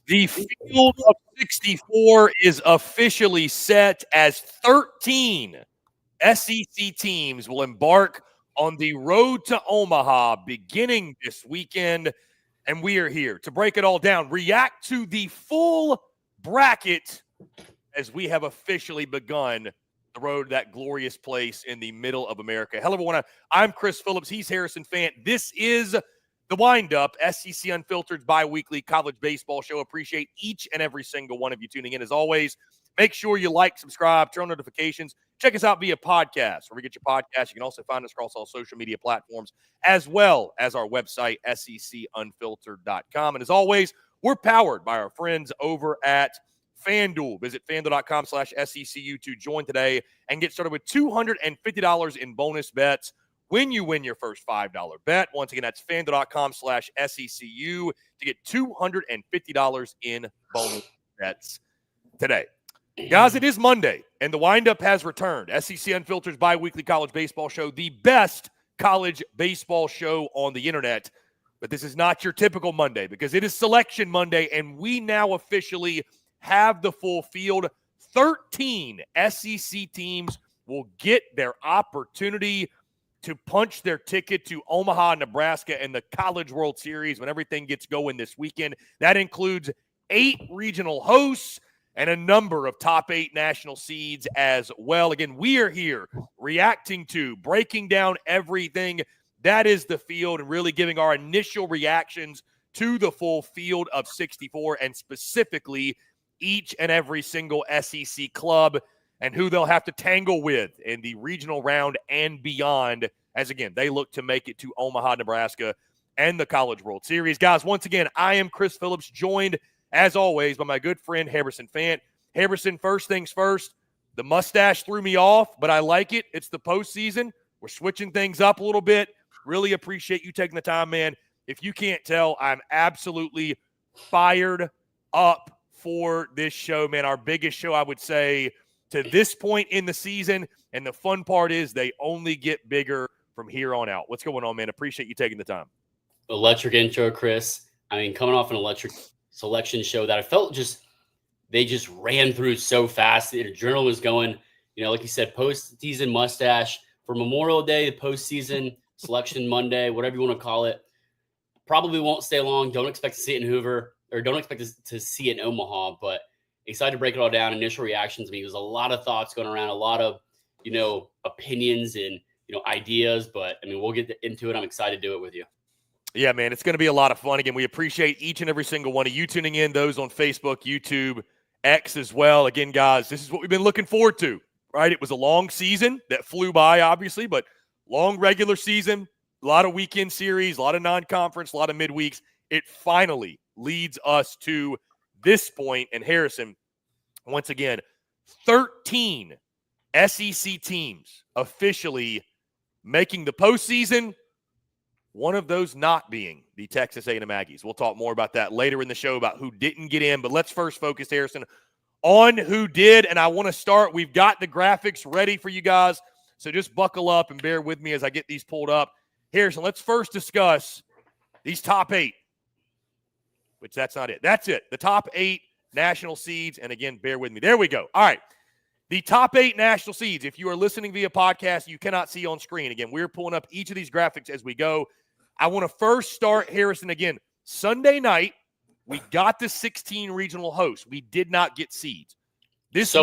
The field of 64 is officially set as 13 SEC teams will embark on the road to Omaha beginning this weekend. And we are here to break it all down, react to the full bracket as we have officially begun the road to that glorious place in the middle of America. Hello, everyone. I'm Chris Phillips. He's Harrison Fant. This is the Windup, SEC Unfiltered bi-weekly college baseball show. Appreciate each and every single one of you tuning in. As always, make sure you like, subscribe, turn on notifications. Check us out via podcast, where we get your podcast. You can also find us across all social media platforms, as well as our website, secunfiltered.com. And as always, we're powered by our friends over at FanDuel. Visit FanDuel.com/SECU to join today and get started with $250 in bonus bets when you win your first $5 bet. Once again, that's FanDuel.com/SECU to get $250 in bonus bets today. Guys, it is Monday, and the Windup has returned. SEC Unfiltered's bi-weekly college baseball show, the best college baseball show on the internet. But this is not your typical Monday, because it is Selection Monday, and we now officially have the full field. 13 SEC teams will get their opportunity to punch their ticket to Omaha, Nebraska, and the College World Series when everything gets going this weekend. That includes 8 regional hosts and a number of top 8 national seeds as well. Again, we are here reacting to, breaking down everything that is the field and really giving our initial reactions to the full field of 64, and specifically each and every single SEC club and who they'll have to tangle with in the regional round and beyond, as, again, they look to make it to Omaha, Nebraska, and the College World Series. Guys, once again, I am Chris Phillips, joined, as always, by my good friend Harrison Fant. Harrison, first things first, the mustache threw me off, but I like it. It's the postseason. We're switching things up a little bit. Really appreciate you taking the time, man. If you can't tell, I'm absolutely fired up for this show, man. Our biggest show, I would say, to this point in the season. And the fun part is they only get bigger from here on out. What's going on, man? Appreciate you taking the time. Electric intro, Chris. I mean, coming off an electric selection show that I felt they just ran through so fast. The journal was going, like you said, postseason mustache for Memorial Day, the postseason selection Monday, whatever you want to call it. Probably won't stay long. Don't expect to see it in Hoover, or don't expect to see it in Omaha, but excited to break it all down. Initial reactions. I mean, there's a lot of thoughts going around, a lot of, opinions and, ideas, but I mean, we'll get into it. I'm excited to do it with you. Yeah, man, it's going to be a lot of fun. Again, we appreciate each and every single one of you tuning in, those on Facebook, YouTube, X as well. Again, guys, this is what we've been looking forward to, right? It was a long season that flew by, obviously, but long regular season, a lot of weekend series, a lot of non-conference, a lot of midweeks. It finally leads us to this point. And Harrison, once again, 13 SEC teams officially making the postseason. One of those not being the Texas A&M Aggies. We'll talk more about that later in the show, about who didn't get in. But let's first focus, Harrison, on who did. And I want to start. We've got the graphics ready for you guys, so just buckle up and bear with me as I get these pulled up. Harrison, let's first discuss these top 8, which that's not it. That's it. The top 8 national seeds. And again, bear with me. There we go. All right. The top 8 national seeds. If you are listening via podcast, you cannot see on screen. Again, we're pulling up each of these graphics as we go. I want to first start, Harrison, again, Sunday night, we got the 16 regional hosts. We did not get seeds. This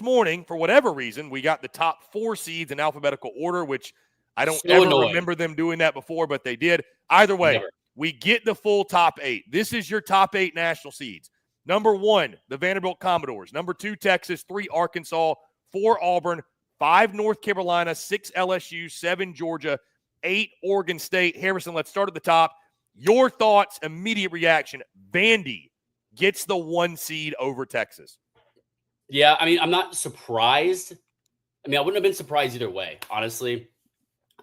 morning, for whatever reason, we got the top 4 seeds in alphabetical order, which I don't remember them doing that before, but they did. Either way, we get the full top 8. This is your top 8 national seeds. Number 1, the Vanderbilt Commodores. Number 2, Texas. 3, Arkansas. 4, Auburn. 5, North Carolina. 6, LSU. 7, Georgia. 8, Oregon State. Harrison, let's start at the top. Your thoughts, immediate reaction. Vandy gets the 1 seed over Texas. Yeah, I mean, I'm not surprised. I mean, I wouldn't have been surprised either way, honestly.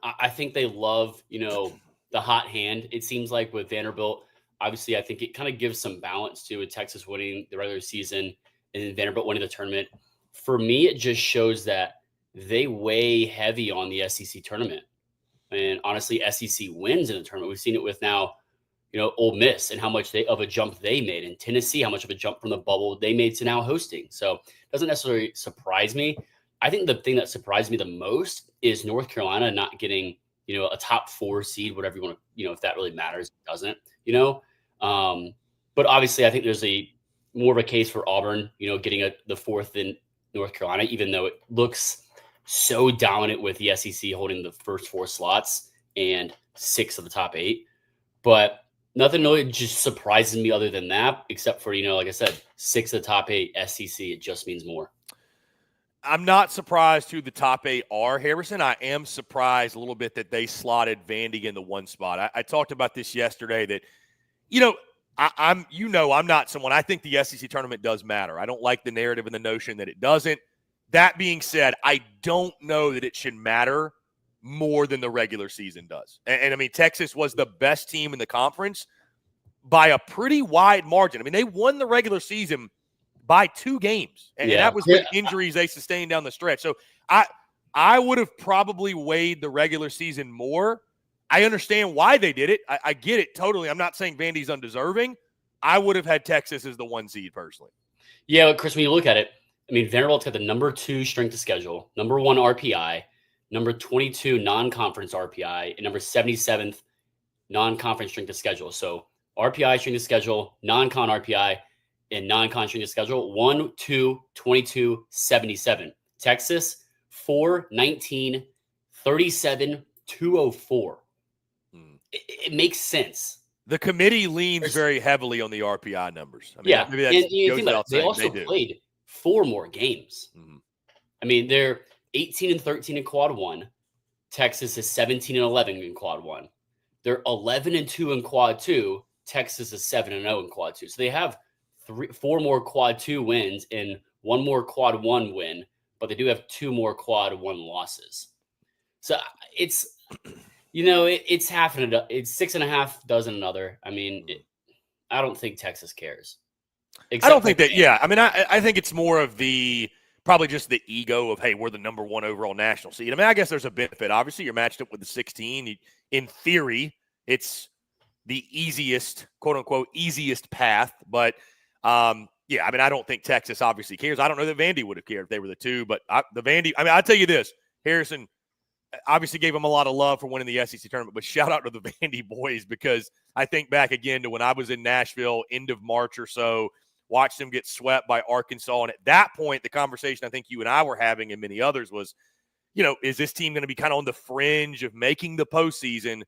I think they love, the hot hand. It seems like with Vanderbilt, obviously, I think it kind of gives some balance to with Texas winning the regular season and then Vanderbilt winning the tournament. For me, it just shows that they weigh heavy on the SEC tournament. And honestly, SEC wins in the tournament. We've seen it with now Ole Miss and how much of a jump they made, and Tennessee, how much of a jump from the bubble they made to now hosting. So it doesn't necessarily surprise me. I think the thing that surprised me the most is North Carolina not getting, a top 4 seed, whatever you want to, if that really matters, it doesn't, but obviously I think there's more of a case for Auburn, getting the 4th in North Carolina, even though it looks so dominant with the SEC holding the first 4 slots and 6 of the top 8. But nothing really just surprises me other than that, except for, like I said, 6 of the top 8 SEC. It just means more. I'm not surprised who the top 8 are, Harrison. I am surprised a little bit that they slotted Vandy in the 1 spot. I talked about this yesterday that, I'm not someone, I think the SEC tournament does matter. I don't like the narrative and the notion that it doesn't. That being said, I don't know that it should matter more than the regular season does. And I mean, Texas was the best team in the conference by a pretty wide margin. I mean, they won the regular season by 2 games, and that was with injuries they sustained down the stretch. So I would have probably weighed the regular season more. I understand why they did it. I get it totally. I'm not saying Vandy's undeserving. I would have had Texas as the 1 seed personally. Yeah, but Chris, when you look at it, I mean, Vanderbilt's got the number 2 strength of schedule, number 1 RPI, number 22 non-conference RPI, and number 77th non-conference strength of schedule. So RPI strength of schedule, non-con RPI, and non-con strength of schedule, 1, 2, 22, 77. Texas, 4, 19, 37, 204. It makes sense. The committee leans very heavily on the RPI numbers. I mean, maybe that's they also played 4 more games. Mm-hmm. I mean, they're 18 and 13 in quad 1. Texas is 17 and 11 in quad 1. They're 11 and 2 in quad 2. Texas is 7 and 0 in quad 2. So they have 4 more quad 2 wins and 1 more quad 1 win, but they do have 2 more quad 1 losses. So it's, it's half and it's 6.5 dozen another. I mean, I don't think Texas cares. I don't think that. Yeah, I mean, I think it's more of probably just the ego of, hey, we're the number 1 overall national seed. I mean, I guess there's a benefit. Obviously, you're matched up with the 16. In theory, it's the easiest, quote unquote, easiest path. But yeah, I mean, I don't think Texas obviously cares. I don't know that Vandy would have cared if they were the 2. But the Vandy, I mean, I'll tell you this, Harrison obviously gave them a lot of love for winning the SEC tournament, but shout out to the Vandy boys, because I think back again to when I was in Nashville, end of March or so, watched them get swept by Arkansas. And at that point, the conversation I think you and I were having and many others was, is this team going to be kind of on the fringe of making the postseason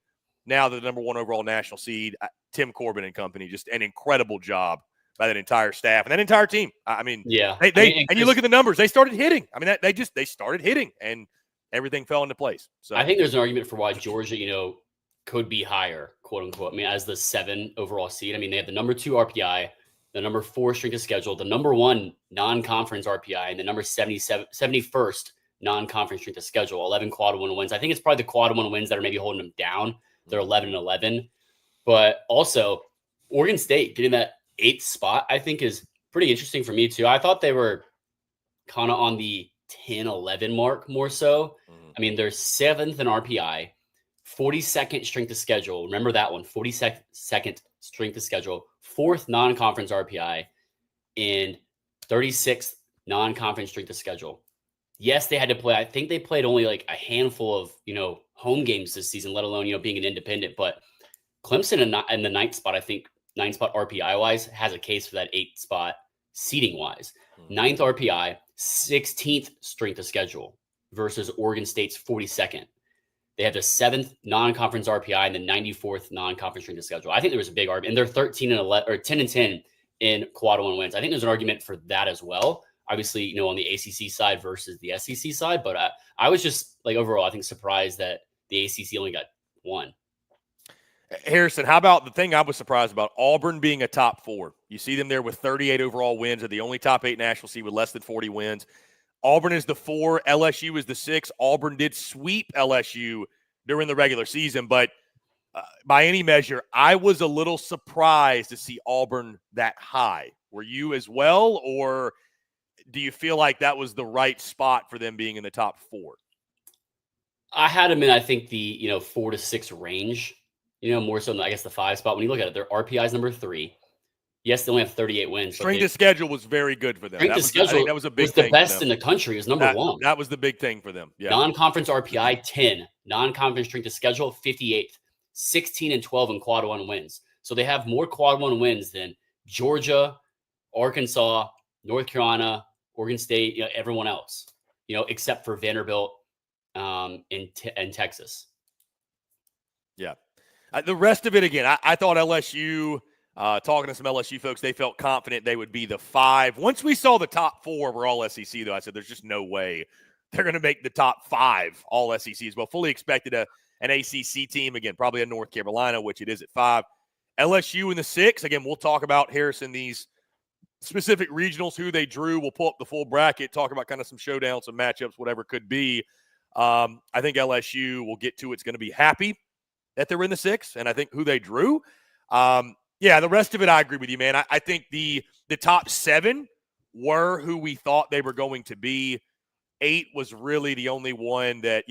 now that the number 1 overall national seed? Tim Corbin and company, just an incredible job by that entire staff and that entire team. I mean, yeah, and you look at the numbers, they started hitting. I mean, they started hitting and everything fell into place. So I think there's an argument for why Georgia, could be higher, quote unquote. I mean, as the 7 overall seed. I mean, they have the number 2 RPI, the number 4 strength of schedule, the number 1 non-conference RPI, and the number 71st non-conference strength of schedule, 11 quad 1 wins. I think it's probably the quad 1 wins that are maybe holding them down. They're 11 and 11. But also, Oregon State getting that 8th spot, I think, is pretty interesting for me too. I thought they were kind of on the 10-11 mark more so. I mean, they're 7th in RPI, 42nd strength of schedule. Remember that one, 42nd strength of schedule, 4th non-conference RPI, and 36th non-conference strength of schedule. Yes, they had to play. I think they played only like a handful of, home games this season, let alone, being an independent. But Clemson in the 9th spot, I think 9th spot RPI-wise, has a case for that 8th spot seeding-wise. 9th RPI, 16th strength of schedule versus Oregon State's 42nd. They have the 7th non-conference RPI and the 94th non-conference strength of schedule. I think there was a big argument, and they're 13 and 11 or 10 and 10 in quad 1 wins. I think there's an argument for that as well. Obviously, on the ACC side versus the SEC side, but I was just overall, I think surprised that the ACC only got 1. Harrison, how about the thing I was surprised about, Auburn being a top 4? You see them there with 38 overall wins. They're the only top 8 national seed with less than 40 wins. Auburn is the 4. LSU is the 6. Auburn did sweep LSU during the regular season, but by any measure, I was a little surprised to see Auburn that high. Were you as well, or do you feel like that was the right spot for them being in the top 4? I had them in, I think, the 4 to 6 range. more so than, I guess, the 5 spot. When you look at it, their RPI is number 3. Yes, they only have 38 wins. Strength of schedule was very good for them. Strength of schedule, I think that was a big was the thing best in the country. It was number 1. That was the big thing for them. Yeah. Non-conference RPI 10, non-conference strength of schedule 58th, 16 and 12 in quad 1 wins. So they have more quad 1 wins than Georgia, Arkansas, North Carolina, Oregon State, everyone else, except for Vanderbilt and Texas. Yeah. The rest of it, again, I thought LSU, talking to some LSU folks, they felt confident they would be the 5. Once we saw the top 4 were all SEC, though, I said there's just no way they're going to make the top 5 all SEC as well. Fully expected an ACC team, again, probably a North Carolina, which it is at 5. LSU in the 6. Again, we'll talk about, Harrison, these specific regionals, who they drew. We'll pull up the full bracket, talk about kind of some showdowns, some matchups, whatever it could be. I think LSU will get to it's going to be happy that they're in the 6, and I think who they drew. Yeah, the rest of it, I agree with you, man. I think the top 7 were who we thought they were going to be. 8 was really the only one that,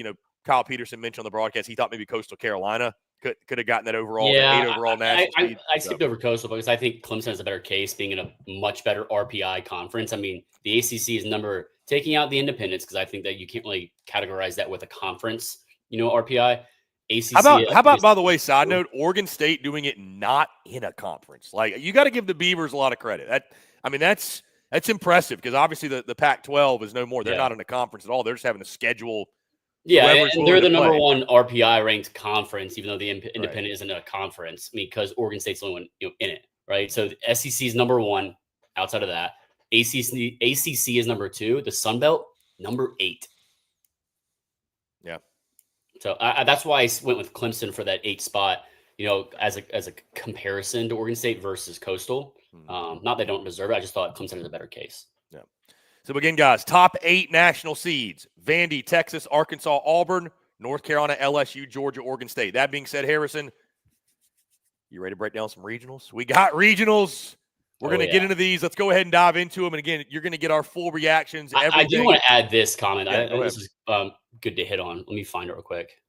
Kyle Peterson mentioned on the broadcast. He thought maybe Coastal Carolina could have gotten that overall, the 8 overall national seed. I skipped over Coastal because I think Clemson has a better case being in a much better RPI conference. I mean, the ACC is taking out the independents, because I think that you can't really categorize that with a conference, RPI. ACC. How about, by the way, side note, Oregon State doing it not in a conference? Like, you got to give the Beavers a lot of credit. That's impressive, because obviously the Pac-12 is no more. They're not in a conference at all. They're just having to schedule. Yeah, and they're the number 1 RPI ranked conference, even though the independent isn't a conference, because Oregon State's the only one in it, right? So the SEC is number 1. Outside of that, ACC is number 2. The Sun Belt, number 8. Yeah. So that's why I went with Clemson for that 8 spot, as a comparison to Oregon State versus Coastal. Not they don't deserve it. I just thought Clemson is a better case. Yeah. So again, guys, top 8 national seeds: Vandy, Texas, Arkansas, Auburn, North Carolina, LSU, Georgia, Oregon State. That being said, Harrison, you ready to break down some regionals? We got regionals. We're going to get into these. Let's go ahead and dive into them. And again, you're going to get our full reactions. I do want to add this comment. Yeah, this is good to hit on. Let me find it real quick.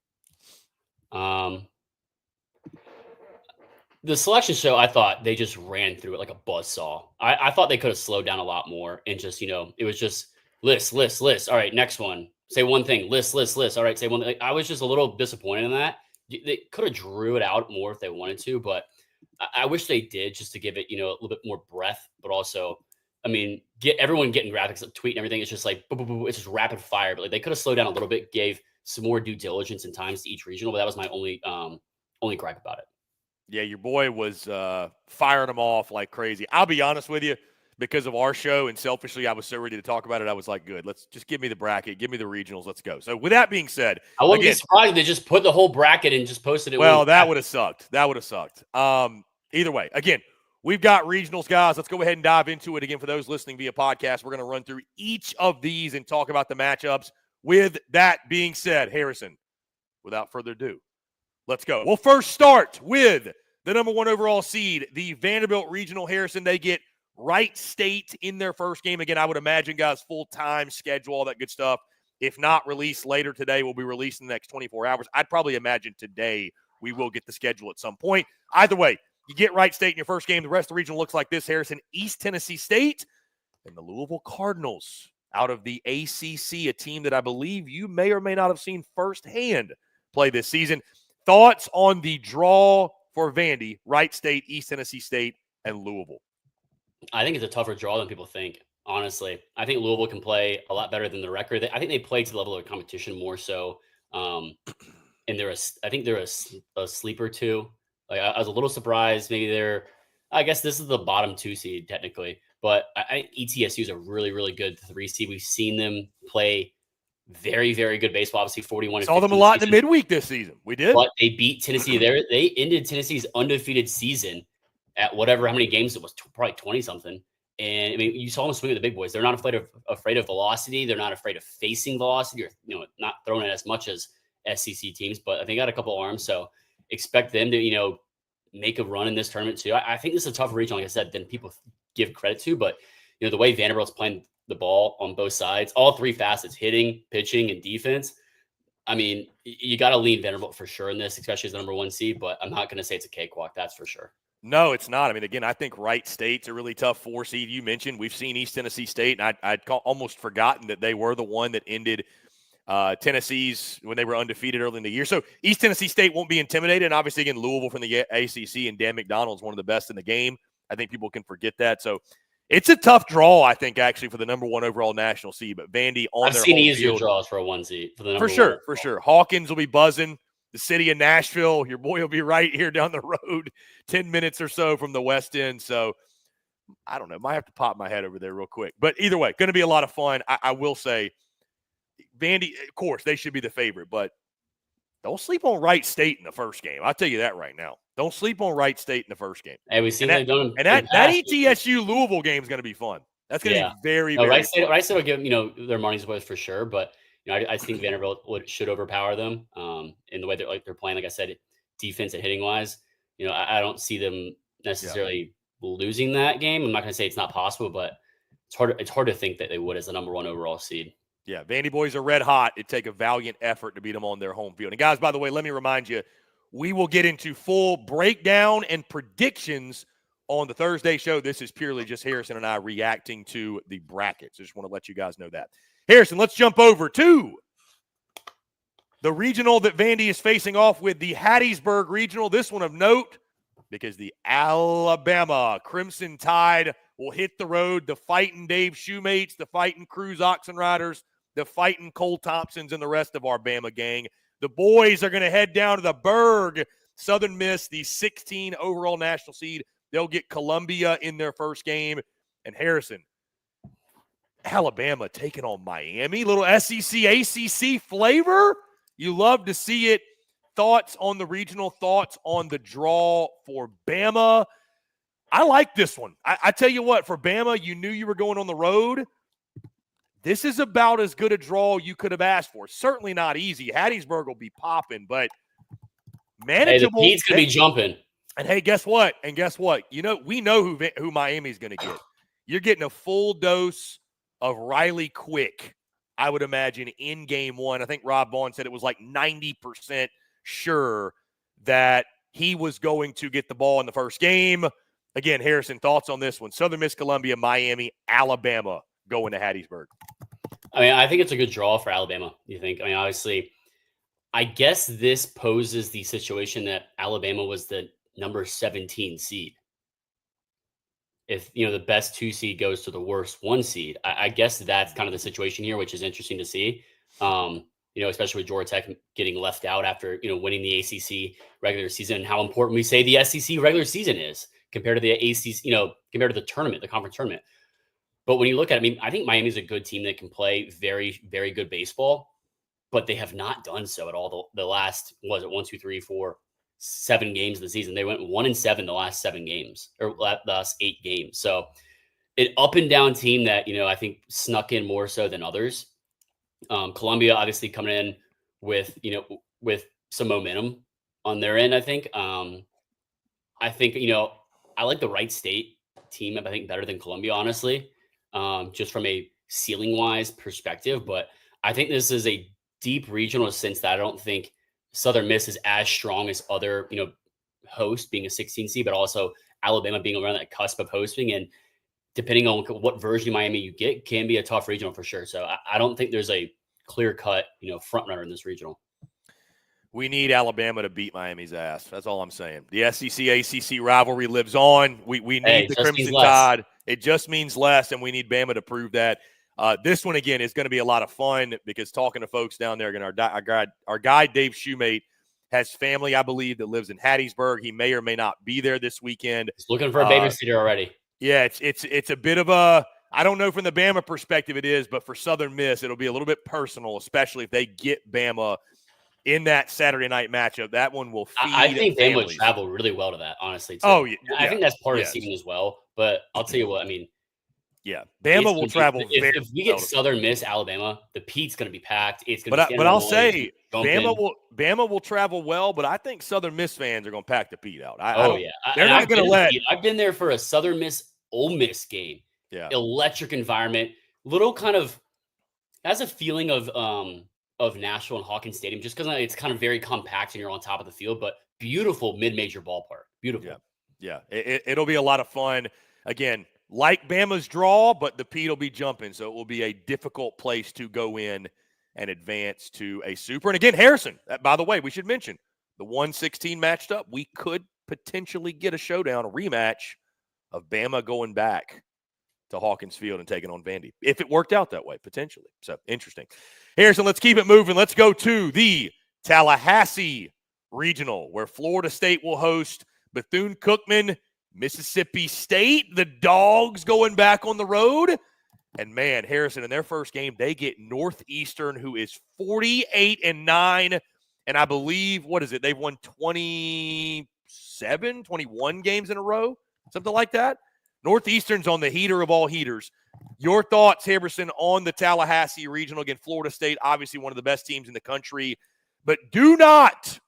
The selection show, I thought they just ran through it like a buzzsaw. I thought they could have slowed down a lot more and just, it was just list. All right, next one. Say one thing. List. All right, say one thing. I was just a little disappointed in that. They could have drew it out more if they wanted to, but I wish they did, just to give it, a little bit more breadth, but also, get everyone getting graphics, tweet and everything. It's just like, boom, boom, boom, it's just rapid fire. But they could have slowed down a little bit, gave some more due diligence and times to each regional. But that was my only gripe about it. Yeah, your boy was firing them off like crazy. I'll be honest with you, because of our show and selfishly, I was so ready to talk about it. I was like, good, let's just give me the bracket, give me the regionals, let's go. So with that being said, I wouldn't be surprised if they just put the whole bracket and just posted it. Well, that would have sucked. Either way, again, we've got regionals, guys. Let's go ahead and dive into it. Again, for those listening via podcast, we're going to run through each of these and talk about the matchups. With that being said, Harrison, without further ado, let's go. We'll first start with the number 1 overall seed, the Vanderbilt Regional. Harrison, they get Wright State in their first game. Again, I would imagine, guys, full-time schedule, all that good stuff. If not released later today, will be released in the next 24 hours. I'd probably imagine today we will get the schedule at some point. Either way, you get Wright State in your first game. The rest of the region looks like this, Harrison: East Tennessee State and the Louisville Cardinals out of the ACC, a team that I believe you may or may not have seen firsthand play this season. Thoughts on the draw for Vandy, Wright State, East Tennessee State, and Louisville? I think it's a tougher draw than people think, honestly. I think Louisville can play a lot better than the record. I think they play to the level of competition more so. And I think they're a sleeper too. Like, I was a little surprised. Maybe I guess this is the bottom 2 seed technically, but I ETSU is a really, really good 3 seed. We've seen them play very, very good baseball. Obviously, 41. Saw them a lot in the midweek this season. We did, but they beat Tennessee. They ended Tennessee's undefeated season at how many games it was, probably 20 something. And you saw them swing at the big boys. They're not afraid of velocity. They're not afraid of facing velocity, or not throwing it as much as SEC teams. But I think they got a couple arms, so expect them to make a run in this tournament too. I think this is a tougher region, like I said, than people give credit to. But the way Vanderbilt's playing the ball on both sides, all 3 facets, hitting, pitching, and defense, I mean, you got to lean Vanderbilt for sure in this, especially as the number 1 seed, but I'm not going to say it's a cakewalk. That's for sure. No, it's not. I mean, again, I think Wright State's a really tough 4 seed. You mentioned we've seen East Tennessee State, and I'd almost forgotten that they were the one that ended Tennessee's when they were undefeated early in the year. So East Tennessee State won't be intimidated. And obviously, again, Louisville from the ACC and Dan McDonald's one of the best in the game. I think people can forget that. So it's a tough draw, I think, actually, for the number 1 overall national seed. But Vandy on their home easier field, draws for a 1 seed for the number for sure, 1 for sure. Hawkins will be buzzing. The city of Nashville, your boy will be right here down the road, 10 minutes or so from the West End. So I don't know. Might have to pop my head over there real quick. But either way, going to be a lot of fun. I will say, Vandy, of course, they should be the favorite, but don't sleep on Wright State in the first game. I'll tell you that right now. Don't sleep on Wright State in the first game. Hey, we've seen that ETSU Louisville game is going to be fun. That's going to be very, very Wright fun. State will give their money's worth for sure, but I think Vanderbilt should overpower them in the way they're playing. Like I said, defense and hitting wise, I don't see them necessarily losing that game. I'm not going to say it's not possible, but it's hard to think that they would as the number 1 overall seed. Yeah, Vandy boys are red hot. It'd take a valiant effort to beat them on their home field. And guys, by the way, let me remind you, we will get into full breakdown and predictions on the Thursday show. This is purely just Harrison and I reacting to the brackets. I just want to let you guys know that. Harrison, let's jump over to the regional that Vandy is facing off with, the Hattiesburg Regional. This one of note because the Alabama Crimson Tide will hit the road. The fighting Dave Shoemates, the fighting Cruz Oxen Riders, the fighting Cole Thompsons, and the rest of our Bama gang. The boys are going to head down to the Berg. Southern Miss, the 16 overall national seed. They'll get Columbia in their first game. And Harrison, Alabama taking on Miami. Little SEC, ACC flavor. You love to see it. Thoughts on the regional, thoughts on the draw for Bama. I like this one. I tell you what, for Bama, you knew you were going on the road. This is about as good a draw you could have asked for. Certainly not easy. Hattiesburg will be popping, but manageable. Hey, the Pete's going to be jumping. And hey, guess what? We know who Miami's going to get. You're getting a full dose of Riley Quick, I would imagine, in game 1. I think Rob Vaughn said it was like 90% sure that he was going to get the ball in the first game. Again, Harrison, thoughts on this one? Southern Miss, Columbia, Miami, Alabama going to Hattiesburg. I mean, I think it's a good draw for Alabama. You think? I mean, obviously, I guess this poses the situation that Alabama was the number 17 seed. If, the best 2 seed goes to the worst 1 seed, I guess that's kind of the situation here, which is interesting to see. Especially with Georgia Tech getting left out after, winning the ACC regular season, and how important we say the SEC regular season is compared to the ACC, compared to the tournament, the conference tournament. But when you look at it, I mean, I think Miami's a good team that can play very, very good baseball, but they have not done so at all. The last, 7 games of the season. They went 1-7 the last 7 games, or the last 8 games. So an up and down team that, I think snuck in more so than others. Columbia obviously coming in with some momentum on their end, I think. I like the Wright State team, I think, better than Columbia, honestly, just from a ceiling-wise perspective. But I think this is a deep regional sense that I don't think Southern Miss is as strong as other, hosts being a 16 seed, but also Alabama being around that cusp of hosting. And depending on what version of Miami you get, can be a tough regional for sure. So I don't think there's a clear-cut, front runner in this regional. We need Alabama to beat Miami's ass. That's all I'm saying. The SEC-ACC rivalry lives on. We need the Crimson Tide. It just means less, and we need Bama to prove that. This one, again, is going to be a lot of fun because talking to folks down there, again, our guy Dave Shoemate has family, I believe, that lives in Hattiesburg. He may or may not be there this weekend. He's looking for a babysitter already. Yeah, it's a bit of a – I don't know from the Bama perspective it is, but for Southern Miss, it'll be a little bit personal, especially if they get Bama in that Saturday night matchup. That one will feed I think families. Bama would travel really well to that, honestly, too. Oh, yeah. I think that's part of the season as well. But I'll tell you what, I mean – yeah, Bama will travel very if we get Southern Miss, Alabama, the Pete's going to be packed. It's going to be but I'll say Bama will travel well, but I think Southern Miss fans are going to pack the Pete out. They're not going to let. I've been there for a Southern Miss Ole Miss game. Yeah, electric environment, little kind of has a feeling of of Nashville and Hawkins Stadium, just because it's kind of very compact and you're on top of the field, but beautiful mid-major ballpark. Beautiful. Yeah. It'll be a lot of fun. Again, like Bama's draw, but the Pete will be jumping, so it will be a difficult place to go in and advance to a super. And again, Harrison, by the way, we should mention the 116 matched up. We could potentially get a showdown, a rematch of Bama going back to Hawkins Field and taking on Vandy, if it worked out that way, potentially. So, interesting. Harrison, let's keep it moving. Let's go to the Tallahassee Regional, where Florida State will host Bethune-Cookman, Mississippi State. The Dogs going back on the road. And, man, Harrison, in their first game, they get Northeastern, who is 48-9. And I believe, what is it? They've won 21 games in a row, something like that. Northeastern's on the heater of all heaters. Your thoughts, Harrison, on the Tallahassee Regional? Again, Florida State, obviously one of the best teams in the country. But do not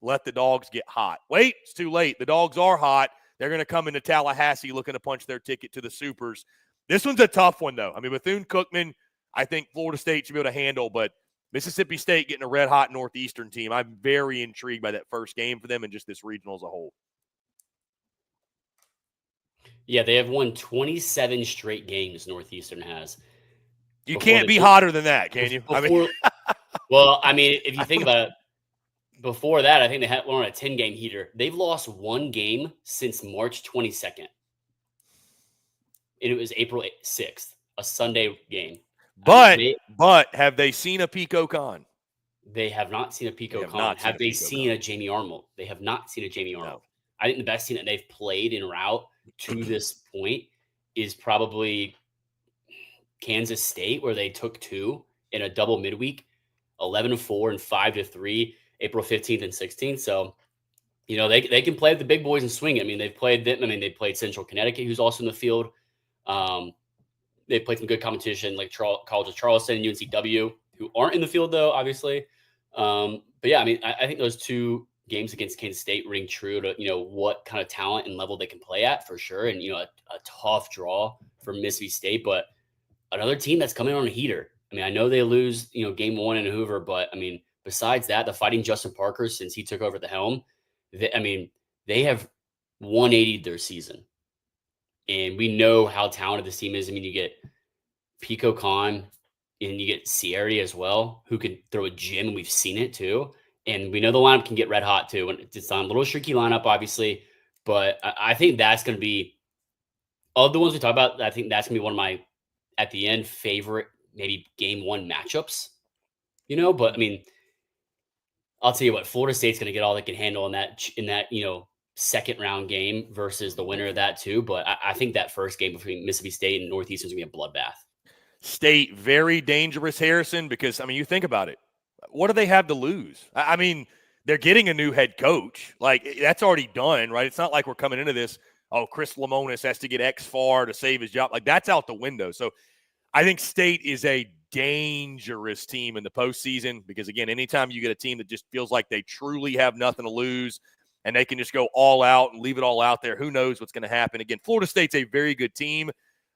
let the Dogs get hot. Wait, it's too late. The Dogs are hot. They're going to come into Tallahassee looking to punch their ticket to the Supers. This one's a tough one, though. I mean, Bethune-Cookman, I think Florida State should be able to handle, but Mississippi State getting a red-hot Northeastern team, I'm very intrigued by that first game for them and just this regional as a whole. Yeah, they have won 27 straight games, Northeastern has. You can't be hotter than that, can you? Well, I mean, if you think about it, before that, I think they had one on a 10-game heater. They've lost one game since March 22nd. And it was April 6th, a Sunday game. But have they seen a Pico Con? They have not seen a Pico Con. Have they seen a Jamie Arnold? They have not seen a Jamie Arnold. No. I think the best team that they've played en route to this point is probably Kansas State, where they took 2 in a double midweek, 11-4 and 5-3, April 15th and 16th. So, they can play the big boys and swing it. I mean, they played Central Connecticut, who's also in the field. They played some good competition like College of Charleston and UNCW, who aren't in the field, though, obviously. But yeah, I mean, I think those 2 games against Kansas State ring true to, what kind of talent and level they can play at for sure. And, a tough draw for Mississippi State, but another team that's coming on a heater. I mean, I know they lose, game 1 in Hoover, but I mean, besides that, the Fighting Justin Parker, since he took over the helm, they have 180'd their season. And we know how talented this team is. I mean, you get Pico Con and you get Sierra as well, who can throw a gym, and we've seen it too. And we know the lineup can get red hot too. And it's on a little streaky lineup, obviously. But I think that's going to be, of the ones we talk about, I think that's going to be one of my, at the end, favorite maybe game 1 matchups. But I mean, I'll tell you what, Florida State's going to get all they can handle in that second round game versus the winner of that too. But I think that first game between Mississippi State and Northeastern is going to be a bloodbath. State, very dangerous, Harrison, because, I mean, you think about it. What do they have to lose? I mean, they're getting a new head coach. Like, that's already done, right? It's not like we're coming into this, Chris Lemonis has to get XFAR to save his job. Like, that's out the window. So I think State is a dangerous team in the postseason because, again, anytime you get a team that just feels like they truly have nothing to lose and they can just go all out and leave it all out there, who knows what's going to happen. Again, Florida State's a very good team.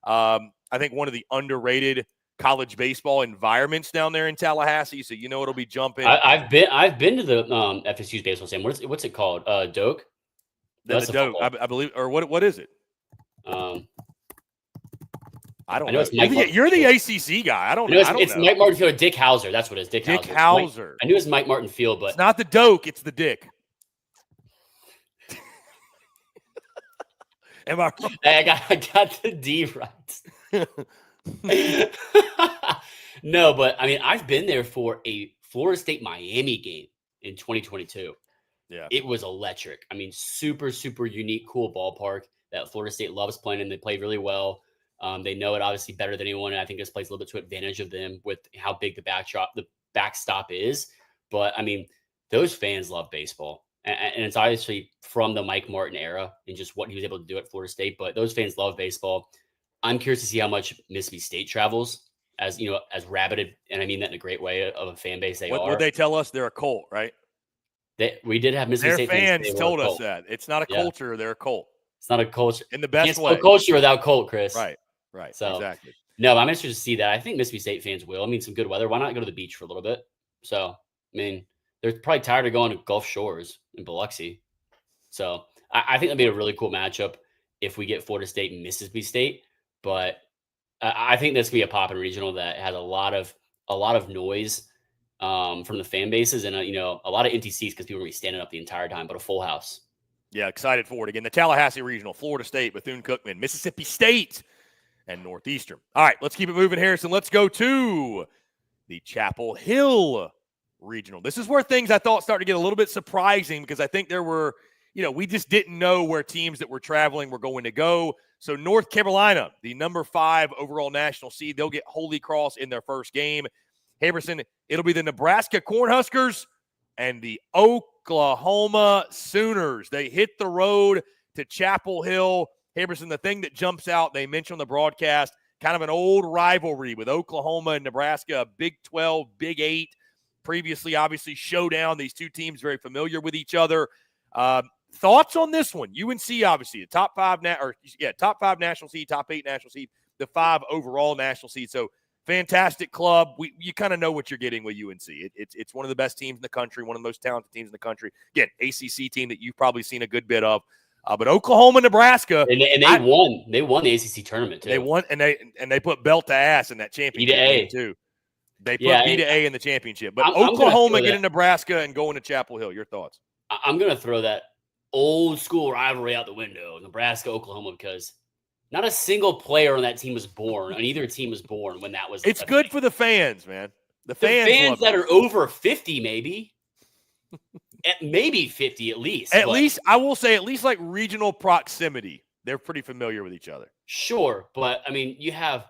I think one of the underrated college baseball environments down there in Tallahassee, so it'll be jumping. I've been to the FSU's baseball stadium. What's it called? Doak? That's the Doak, I believe. Or what is it? I don't know. You're the ACC guy. I don't know. It's Mike Martin Field or Dick Hauser. That's what it is. Dick Hauser. I knew it was Mike Martin Field, but it's not the Doak. It's the Dick. Am I wrong? I got the D right. No, but I mean, I've been there for a Florida State Miami game in 2022. Yeah, it was electric. I mean, super, super unique, cool ballpark that Florida State loves playing in. They play really well. They know it obviously better than anyone. And I think this plays a little bit to advantage of them with how big the backstop is. But I mean, those fans love baseball. And it's obviously from the Mike Martin era and just what he was able to do at Florida State. But those fans love baseball. I'm curious to see how much Mississippi State travels as rabid, and I mean that in a great way, of a fan base they are. What they tell us, they're a cult, right? We did have Mississippi State fans told us that. It's not a culture, they're a cult. It's not a culture. In the best way. Culture without cult, Chris. Right. So, exactly. No, I'm interested to see that. I think Mississippi State fans will. I mean, some good weather. Why not go to the beach for a little bit? So, I mean, they're probably tired of going to Gulf Shores in Biloxi. So, I think that'd be a really cool matchup if we get Florida State and Mississippi State. But I think this could be a poppin' regional that has a lot of noise from the fan bases and a lot of empty seats because people are gonna be standing up the entire time, but a full house. Yeah, excited for it again. The Tallahassee Regional, Florida State, Bethune-Cookman, Mississippi State, and Northeastern. All right, let's keep it moving, Harrison. Let's go to the Chapel Hill Regional. This is where things I thought started to get a little bit surprising because I think there were, we just didn't know where teams that were traveling were going to go. So North Carolina, the number 5 overall national seed, they'll get Holy Cross in their first game. Harrison, it'll be the Nebraska Cornhuskers and the Oklahoma Sooners. They hit the road to Chapel Hill. Harrison, the thing that jumps out, they mentioned on the broadcast, kind of an old rivalry with Oklahoma and Nebraska, Big 12, Big 8. Previously, obviously, showdown. These two teams very familiar with each other. Thoughts on this one? UNC, obviously, the top 5 national seed, top 8 national seed, the 5 overall national seed. So fantastic club. You kind of know what you're getting with UNC. It's one of the best teams in the country, one of the most talented teams in the country. Again, ACC team that you've probably seen a good bit of. But Oklahoma, Nebraska, and they won. They won the ACC tournament too. They won, and they put belt to ass in that championship game too. They put B to A in the championship. But Oklahoma getting Nebraska and going to Chapel Hill. Your thoughts? I'm going to throw that old school rivalry out the window, Nebraska, Oklahoma, because not a single player on that team was born, on either team was born when that was. It's good for the fans, man. The fans that are over 50, maybe. Maybe 50 at least. At least, I will say, at least like regional proximity. They're pretty familiar with each other. Sure, but, I mean, you have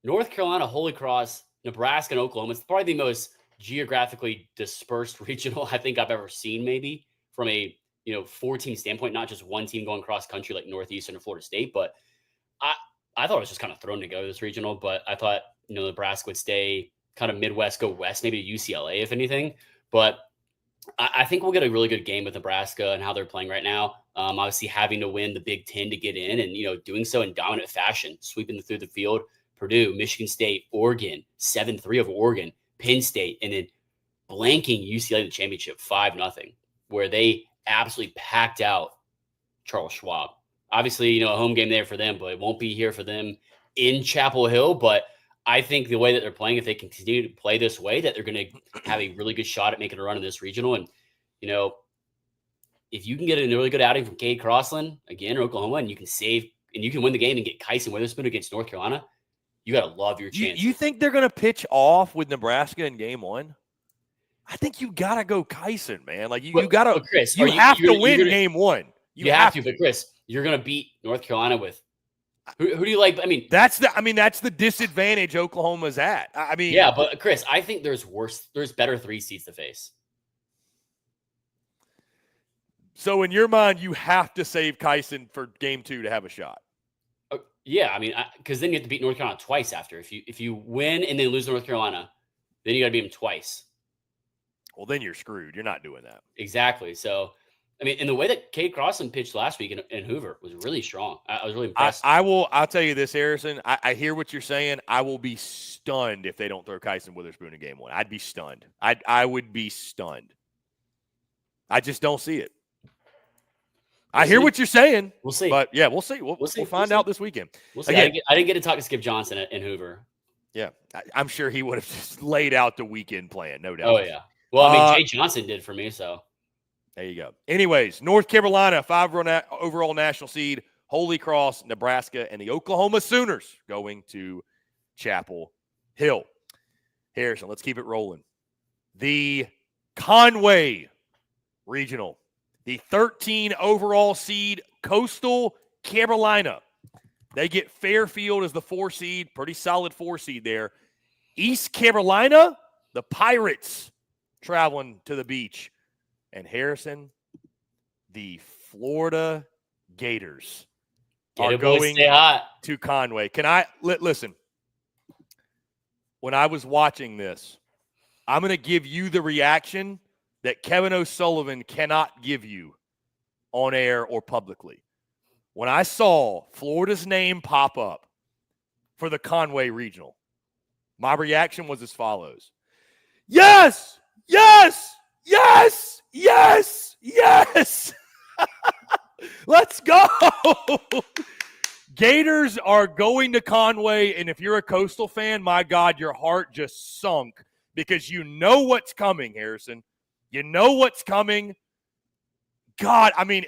North Carolina, Holy Cross, Nebraska, and Oklahoma. It's probably the most geographically dispersed regional I think I've ever seen, maybe, from a 4-team standpoint, not just one team going cross country like Northeastern or Florida State. But I thought it was just kind of thrown together, this regional. But I thought Nebraska would stay kind of Midwest, go west, maybe to UCLA if anything. But I think we'll get a really good game with Nebraska and how they're playing right now. Obviously, having to win the Big Ten to get in, and doing so in dominant fashion, sweeping through the field. Purdue, Michigan State, Oregon, 7-3 over Oregon, Penn State, and then blanking UCLA in the championship 5-0, where they absolutely packed out Charles Schwab. Obviously, a home game there for them, but it won't be here for them in Chapel Hill. But I think the way that they're playing, if they continue to play this way, that they're going to have a really good shot at making a run in this regional. And, if you can get a really good outing from Cade Crossland, again, or Oklahoma, and you can win the game and get Kyson Witherspoon against North Carolina, you got to love your chance. You think they're going to pitch off with Nebraska in game 1? I think you got to go Kyson, man. Like, you got to – Chris, you have to win game 1. You have to, but Chris, you're going to beat North Carolina with who do you like? I mean, that's the disadvantage Oklahoma's at. I mean, yeah, but Chris, I think there's better 3 seeds to face. So in your mind, you have to save Kyson for game 2 to have a shot. Yeah, I mean, because then you have to beat North Carolina twice after. If you win and then lose to North Carolina, then you got to beat them twice. Well, then you're screwed. You're not doing that. Exactly. So, I mean, and the way that Cade Crossland pitched last week in Hoover was really strong. I was really impressed. I'll tell you this, Harrison. I hear what you're saying. I will be stunned if they don't throw Kyson Witherspoon in game 1. I'd be stunned. I would be stunned. I just don't see it. I hear what you're saying. We'll see. But, yeah, we'll see. We'll find out this weekend. We'll see. Again, I didn't get to talk to Skip Johnson in Hoover. Yeah. I'm sure he would have just laid out the weekend plan, no doubt. Oh, yeah. Well, I mean, Jay Johnson did for me, so. There you go. Anyways, North Carolina, 5 overall national seed, Holy Cross, Nebraska, and the Oklahoma Sooners going to Chapel Hill. Harrison, let's keep it rolling. The Conway Regional. The 13 overall seed, Coastal Carolina. They get Fairfield as the 4 seed, pretty solid 4 seed there. East Carolina, the Pirates traveling to the beach. And Harrison, the Florida Gators are going to Conway. Can I listen? When I was watching this, I'm going to give you the reaction that Kevin O'Sullivan cannot give you on air or publicly. When I saw Florida's name pop up for the Conway Regional, my reaction was as follows. Yes! Yes! Yes! Yes! Yes! Let's go! Gators are going to Conway, and if you're a Coastal fan, my God, your heart just sunk because you know what's coming, Harrison. You know what's coming. God, I mean,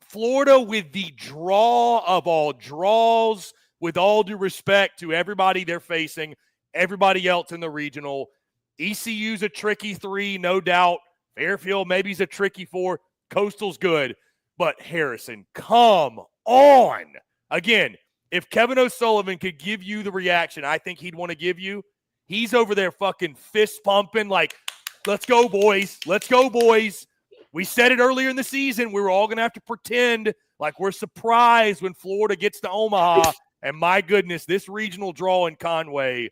Florida with the draw of all draws, with all due respect to everybody they're facing, everybody else in the regional. ECU's a tricky 3, no doubt. Fairfield maybe is a tricky 4. Coastal's good. But Harrison, come on. Again, if Kevin O'Sullivan could give you the reaction I think he'd want to give you, he's over there fucking fist pumping like, let's go, boys. Let's go, boys. We said it earlier in the season. We were all going to have to pretend like we're surprised when Florida gets to Omaha. And my goodness, this regional draw in Conway,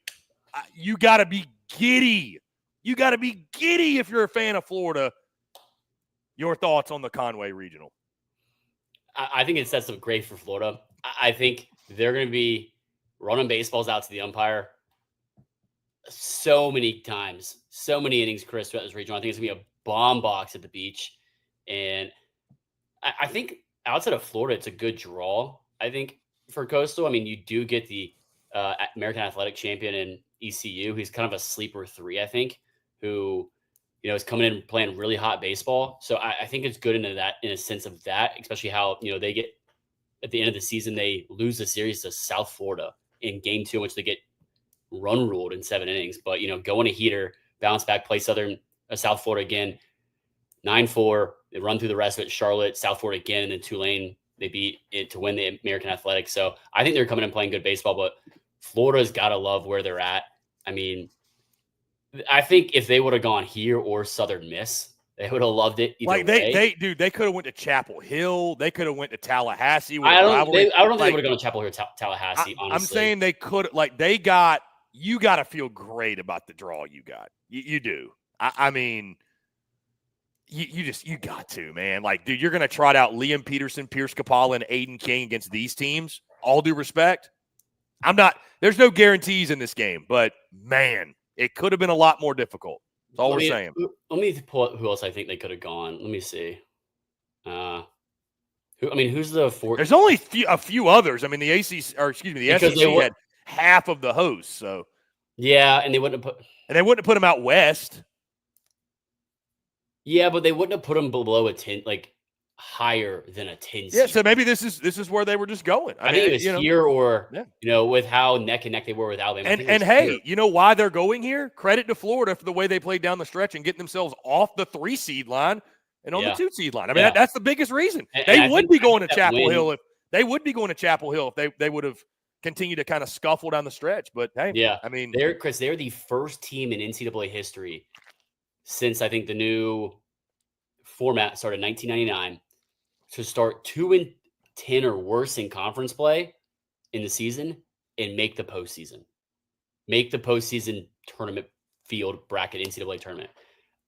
you got to be giddy. You got to be giddy if you're a fan of Florida. Your thoughts on the Conway Regional? I think it sets up great for Florida. I think they're going to be running baseballs out to the umpire so many times, so many innings, Chris, throughout this regional. I think it's going to be a bomb box at the beach. And I think outside of Florida, it's a good draw. I think for Coastal, I mean, you do get the American Athletic Champion in ECU. He's kind of a sleeper 3, I think, who, you know, is coming in and playing really hot baseball. So I think it's good into that, in a sense of that, especially how, you know, they get at the end of the season, they lose the series to South Florida in game 2, in which they get run ruled in 7 innings. But, you know, go in a heater, bounce back, play South Florida again, 9-4. They run through the rest of it. Charlotte, South Florida again, and then Tulane, they beat it to win the American Athletic. So I think they're coming in playing good baseball, but Florida's got to love where they're at. I mean, I think if they would have gone here or Southern Miss, they would have loved it. Like they could have went to Chapel Hill. They could have went to Tallahassee. I don't think they would have gone to Chapel Hill or Tallahassee. Honestly, I'm saying they could. You got to feel great about the draw you got. You do. I mean, you got to, man. Like, dude, you're going to trot out Liam Peterson, Pierce Capala, and Aiden King against these teams. All due respect, there's no guarantees in this game, but man, it could have been a lot more difficult. That's all we're saying. Let me pull up who else I think they could have gone. Let me see. Who's the fourth? There's only a few others. I mean, the SEC had half of the hosts. So yeah, and they wouldn't have put them out west. Yeah, but they wouldn't have put them below a 10, like higher than a 10. Yeah, so maybe this is where they were just going. I think it was here or with how neck and neck they were with Alabama. And hey, you know why they're going here? Credit to Florida for the way they played down the stretch and getting themselves off the 3 seed line and on the 2 seed line. I mean, that's the biggest reason. They would be going to Chapel Hill if they would have continued to kind of scuffle down the stretch. But hey, I mean, they're the first team in NCAA history since I think the new format started in 1999 to start 2-10 or worse in conference play in the season and make the postseason. Make the postseason tournament field bracket NCAA tournament.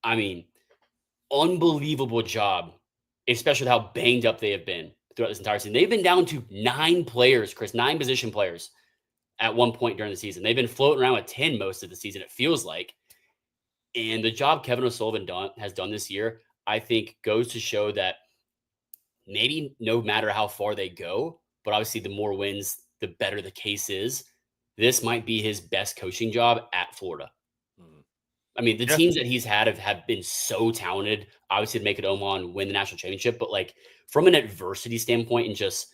I mean, unbelievable job, especially with how banged up they have been throughout this entire season. They've been down to 9 players, Chris, 9 position players at one point during the season. They've been floating around with 10 most of the season, it feels like. And the job Kevin O'Sullivan has done this year, I think, goes to show that maybe no matter how far they go, but obviously the more wins, the better the case is. This might be his best coaching job at Florida. I mean, the teams that he's had have been so talented, obviously, to make it Omaha and win the national championship. But like from an adversity standpoint and just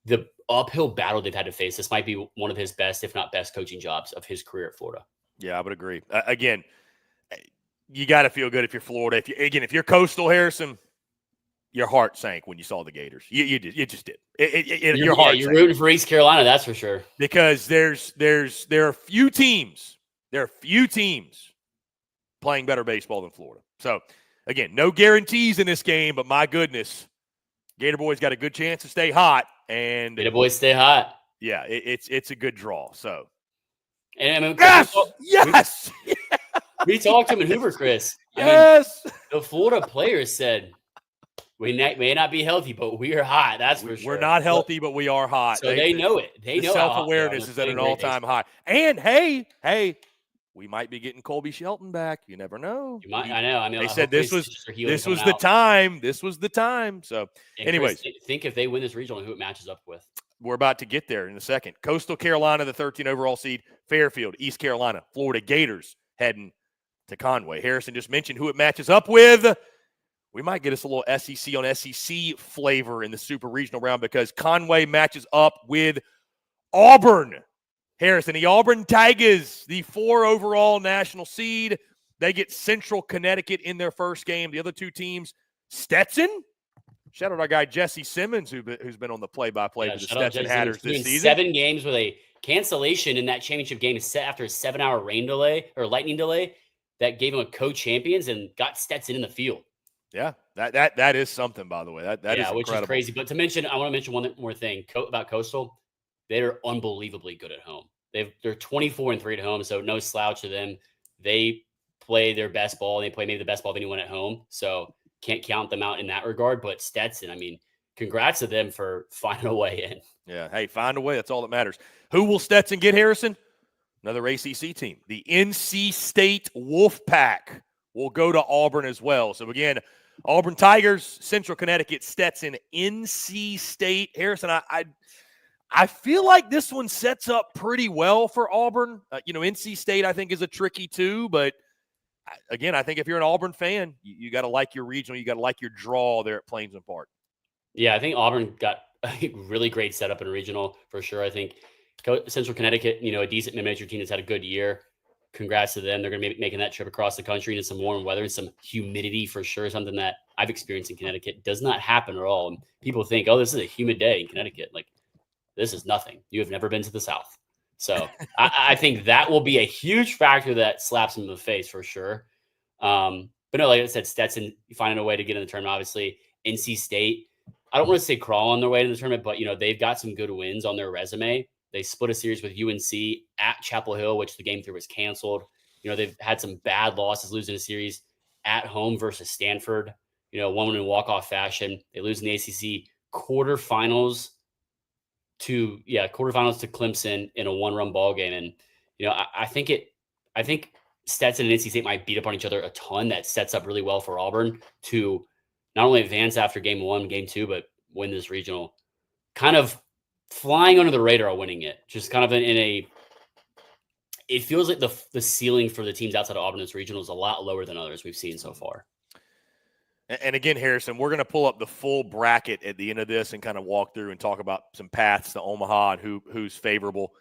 the uphill battle they've had to face, this might be one of his best, if not best, coaching jobs of his career at Florida. Yeah, I would agree. Again, you got to feel good if you're Florida. If you're Coastal, Harrison, your heart sank when you saw the Gators. You just did. Your heart. You're rooting for East Carolina, that's for sure. Because there are few teams. There are few teams playing better baseball than Florida. So again, no guarantees in this game, but my goodness, Gator boys got a good chance to stay hot. And Gator boys stay hot. Yeah, it's a good draw. So. And I mean, yes. We talked to him in Hoover, Chris. Yes. The Florida players said, we may not be healthy, but we are hot. That's for sure. We're not healthy, but we are hot. So they know it. They know self-awareness is at an all-time high. And, hey, we might be getting Colby Shelton back. You never know. You might. I know. I mean, They said this was the out. time. This was the time. So, and anyways, Chris, think if they win this regional, who it matches up with. We're about to get there in a second. Coastal Carolina, the 13 overall seed. Fairfield, East Carolina, Florida Gators heading to Conway. Harrison just mentioned who it matches up with. We might get us a little SEC on SEC flavor in the super regional round because Conway matches up with Auburn. Harrison, the Auburn Tigers, the 4 overall national seed. They get Central Connecticut in their first game. The other two teams, Stetson. Shout out to our guy Jesse Simmons, who's been on the play-by-play with the Stetson Hatters this season. 7 games with a cancellation in that championship game set after a 7-hour lightning delay that gave him a co-champions and got Stetson in the field. Yeah, that is something, by the way. That is incredible. Which is crazy. But I want to mention one more thing about Coastal. They're unbelievably good at home. They're 24-3 at home, so no slouch to them. They play their best ball. They play maybe the best ball of anyone at home. So can't count them out in that regard. But Stetson, I mean, congrats to them for finding a way in. Yeah, hey, find a way. That's all that matters. Who will Stetson get, Harrison? Another ACC team. The NC State Wolfpack will go to Auburn as well. So, again, Auburn Tigers, Central Connecticut, Stetson, NC State. Harrison, I feel like this one sets up pretty well for Auburn. NC State, I think, is a tricky two, but again, I think if you're an Auburn fan, you got to like your regional. You got to like your draw there at Plains and Park. Yeah, I think Auburn got a really great setup in a regional for sure. I think Central Connecticut, a decent mid-major team that's had a good year. Congrats to them. They're going to be making that trip across the country into some warm weather and some humidity for sure. Something that I've experienced in Connecticut does not happen at all. And people think, oh, this is a humid day in Connecticut. Like, this is nothing. You have never been to the South. So I think that will be a huge factor that slaps him in the face for sure. But no, like I said, Stetson finding a way to get in the tournament. Obviously, NC State, I don't want to say crawl on their way to the tournament, but they've got some good wins on their resume. They split a series with UNC at Chapel Hill, which the game 3 was canceled. They've had some bad losses, losing a series at home versus Stanford. One in walk-off fashion. They lose in the ACC quarterfinals to Clemson in a 1-run ball game. And, I think Stetson and NC State might beat up on each other a ton. That sets up really well for Auburn to not only advance after game 1, game 2, but win this regional. Kind of flying under the radar, winning it. Just kind of it feels like the ceiling for the teams outside of Auburn in this regional is a lot lower than others we've seen so far. And again, Harrison, we're going to pull up the full bracket at the end of this and kind of walk through and talk about some paths to Omaha and who's favorable.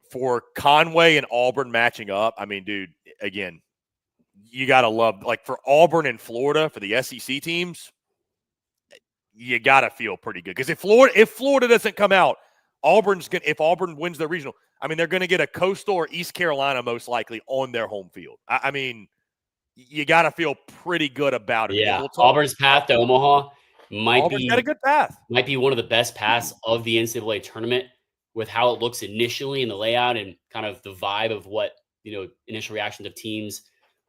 For Conway and Auburn matching up, I mean, dude, again, you got to love, like for Auburn and Florida, for the SEC teams, you got to feel pretty good. Because if Florida doesn't come out, if Auburn wins the regional, I mean, they're going to get a Coastal or East Carolina most likely on their home field. I mean, you got to feel pretty good about it. Yeah, Auburn's path to Omaha Auburn's got a good path. Might be one of the best paths of the NCAA tournament with how it looks initially in the layout and kind of the vibe of what, initial reactions of teams,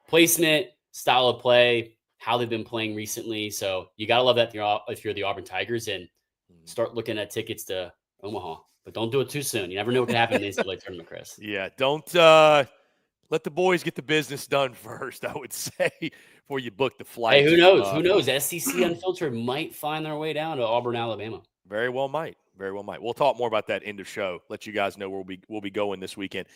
placement, style of play, how they've been playing recently. So you got to love that if you're the Auburn Tigers and start looking at tickets to Omaha. But don't do it too soon. You never know what can happen in the NCAA tournament, Chris. Yeah, don't let the boys get the business done first, I would say, before you book the flight. Hey, who knows? Who knows? SEC Unfiltered might find their way down to Auburn, Alabama. Very well might. Very well might. We'll talk more about that end of show. Let you guys know where we'll be going this weekend.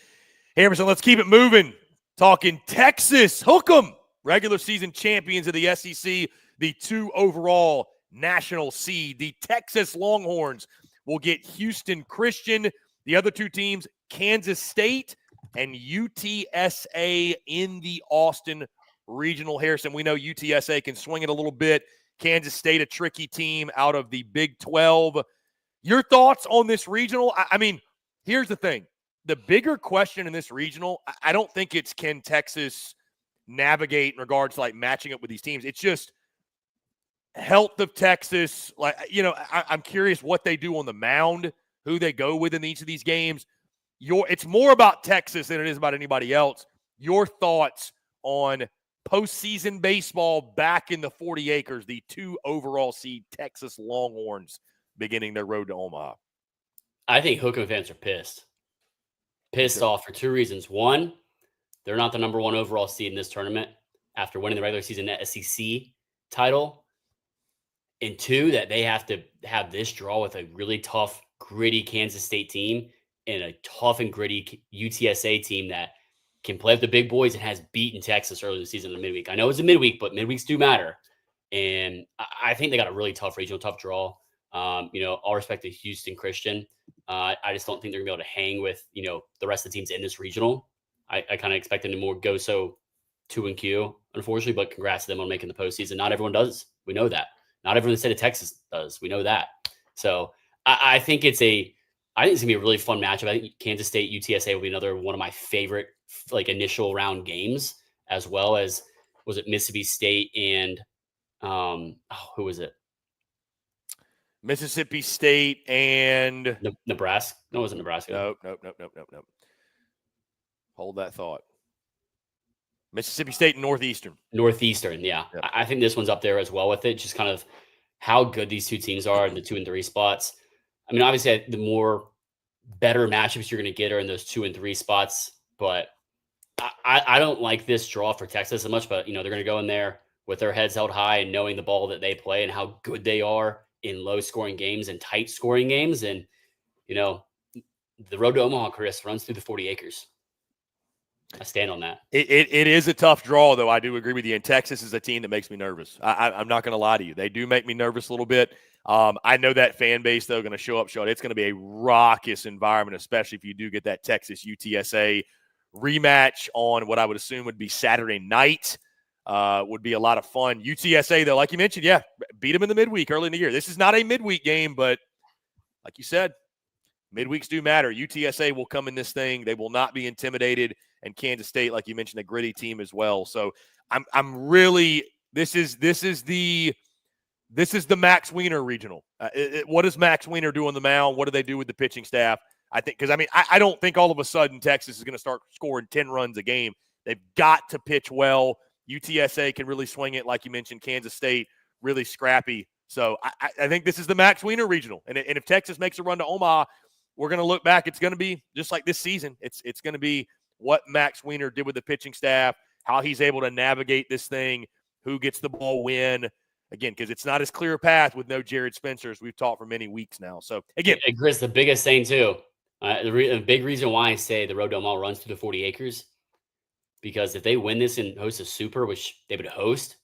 Harrison, let's keep it moving. Talking Texas. Hook 'em. Regular season champions of the SEC, the 2 overall national seed. The Texas Longhorns will get Houston Christian. The other 2 teams, Kansas State and UTSA in the Austin Regional. Harrison, we know UTSA can swing it a little bit. Kansas State, a tricky team out of the Big 12. Your thoughts on this regional? I mean, here's the thing. The bigger question in this regional, I don't think it's can Texas navigate in regards to like matching up with these teams. It's just health of Texas. Like, I'm curious what they do on the mound, who they go with in each of these games. It's more about Texas than it is about anybody else. Your thoughts on postseason baseball back in the 40 acres, the 2 overall seed Texas Longhorns beginning their road to Omaha? I think Hook 'em fans are pissed off for 2 reasons. One, they're not the number 1 overall seed in this tournament after winning the regular season SEC title. And 2, that they have to have this draw with a really tough, gritty Kansas State team and a tough and gritty UTSA team that can play with the big boys and has beaten Texas early in the season in the midweek. I know it's a midweek, but midweeks do matter. And I think they got a really tough regional, tough draw. All respect to Houston Christian. I just don't think they're going to be able to hang with, the rest of the teams in this regional. I kind of expect them to more go so 2-Q, unfortunately, but congrats to them on making the postseason. Not everyone does. We know that. Not everyone in the state of Texas does. We know that. So I think it's going to be a really fun matchup. I think Kansas State, UTSA will be another one of my favorite initial round games, as well as, was it Mississippi State and who was it? Mississippi State and Nebraska. No, it wasn't Nebraska. Nope. Hold that thought. Mississippi State and Northeastern. Yeah. Yep. I think this one's up there as well with it. Just kind of how good these two teams are in the 2 and 3 spots. I mean, obviously, the more better matchups you're going to get are in those 2 and 3 spots. But I don't like this draw for Texas as much. But, they're going to go in there with their heads held high and knowing the ball that they play and how good they are in low-scoring games and tight-scoring games. And, the road to Omaha, Chris, runs through the 40 acres. I stand on that. It is a tough draw, though. I do agree with you. And Texas is a team that makes me nervous. I'm not going to lie to you. They do make me nervous a little bit. I know that fan base, though, going to show up short. It's going to be a raucous environment, especially if you do get that Texas-UTSA rematch on what I would assume would be Saturday night. Would be a lot of fun. UTSA, though, like you mentioned, beat them in the midweek early in the year. This is not a midweek game, but like you said, midweeks do matter. UTSA will come in this thing. They will not be intimidated. And Kansas State, like you mentioned, a gritty team as well. So I'm really this is the Max Wiener regional. What does Max Wiener do on the mound? What do they do with the pitching staff? I think because I don't think all of a sudden Texas is going to start scoring 10 runs a game. They've got to pitch well. UTSA can really swing it, like you mentioned. Kansas State really scrappy. So I think this is the Max Wiener regional. And if Texas makes a run to Omaha, we're going to look back. It's going to be just like this season. It's going to be what Max Wiener did with the pitching staff, how he's able to navigate this thing, who gets the ball when. Again, because it's not as clear a path with no Jared Spencer as we've taught for many weeks now. So, again. And Chris, the biggest thing, too, the big reason why I say the road to Omaha runs through the 40 acres, because if they win this and host a super, which they would host,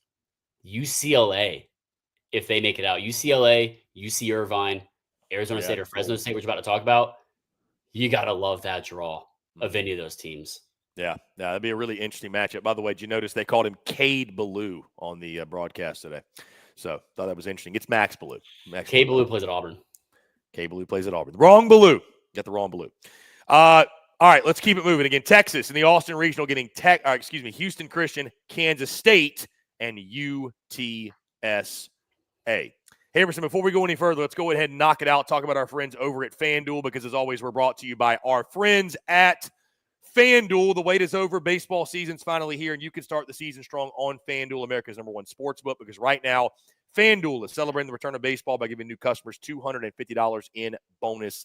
UCLA, if they make it out, UCLA, UC Irvine, Arizona State, or Fresno State, which we're about to talk about, you got to love that draw of any of those teams. Yeah, that'd be a really interesting matchup. By the way, did you notice they called him Cade Ballou on the broadcast today? So thought that was interesting. It's Max Ballou. Cade Ballou plays at Auburn. Cade Ballou plays at Auburn. Wrong Ballou. Got the wrong Ballou. All right, let's keep it moving. Again, Texas and the Austin Regional getting Houston Christian, Kansas State, and UTSA. Harrison, before we go any further, let's go ahead and knock it out. Talk about our friends over at FanDuel, because as always, we're brought to you by our friends at FanDuel. The wait is over. Baseball season's finally here, and you can start the season strong on FanDuel, America's #1 sportsbook, because right now, FanDuel is celebrating the return of baseball by giving new customers $250 in bonus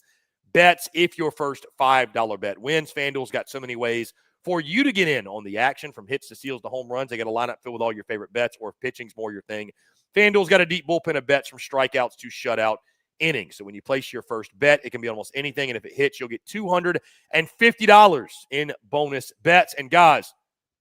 bets if your first $5 bet wins. FanDuel's got so many ways for you to get in on the action, from hits to steals to home runs. They got a lineup filled with all your favorite bets, or if pitching's more your thing, FanDuel's got a deep bullpen of bets from strikeouts to shutout innings. So when you place your first bet, it can be almost anything, and if it hits, you'll get $250 in bonus bets. And guys,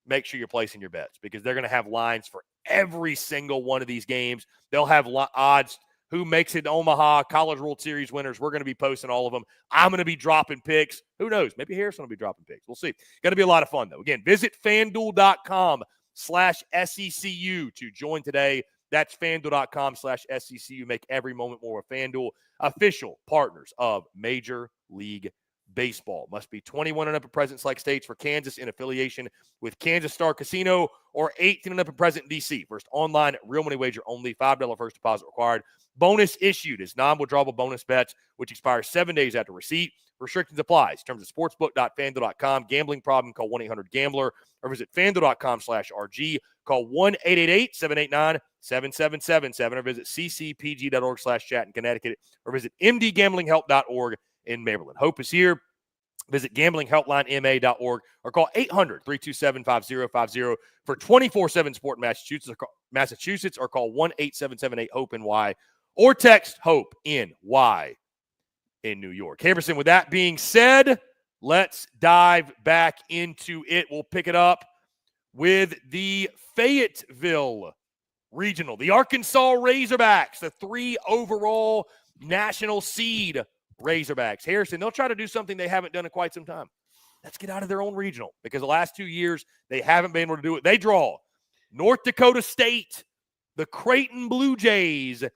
make sure you're placing your bets, because they're going to have lines for every single one of these games. They'll have odds. Who makes it to Omaha, College World Series winners. We're going to be posting all of them. I'm going to be dropping picks. Who knows? Maybe Harrison will be dropping picks. We'll see. Going to be a lot of fun, though. Again, visit FanDuel.com/SECU to join today. That's FanDuel.com/SECU. Make every moment more with FanDuel, official partners of Major League Baseball. Must be 21 and up at present select states. For Kansas, in affiliation with Kansas Star Casino, or 18 and up at present in D.C. First online real money wager only. $5 first deposit required. Bonus issued is non-withdrawable bonus bets, which expire 7 days after receipt. Restrictions applies. Terms at sportsbook.fanduel.com. Gambling problem? Call 1-800-GAMBLER, or visit fanduel.com/RG. Call 1-888-789-7777, or visit ccpg.org/chat in Connecticut, or visit mdgamblinghelp.org in Maryland. Hope is here. Visit gamblinghelplinema.org or call 800-327-5050 for 24/7 support in Massachusetts, or call 1-877-8-HOPE-NY or text HOPE-NY in New York. Harrison, with that being said, let's dive back into it. We'll pick it up with the Fayetteville Regional. The Arkansas Razorbacks, the 3 overall national seed Razorbacks. Harrison, they'll try to do something they haven't done in quite some time. Let's get out of their own regional, because the last 2 years they haven't been able to do it. They draw North Dakota State, the Creighton Blue Jays, and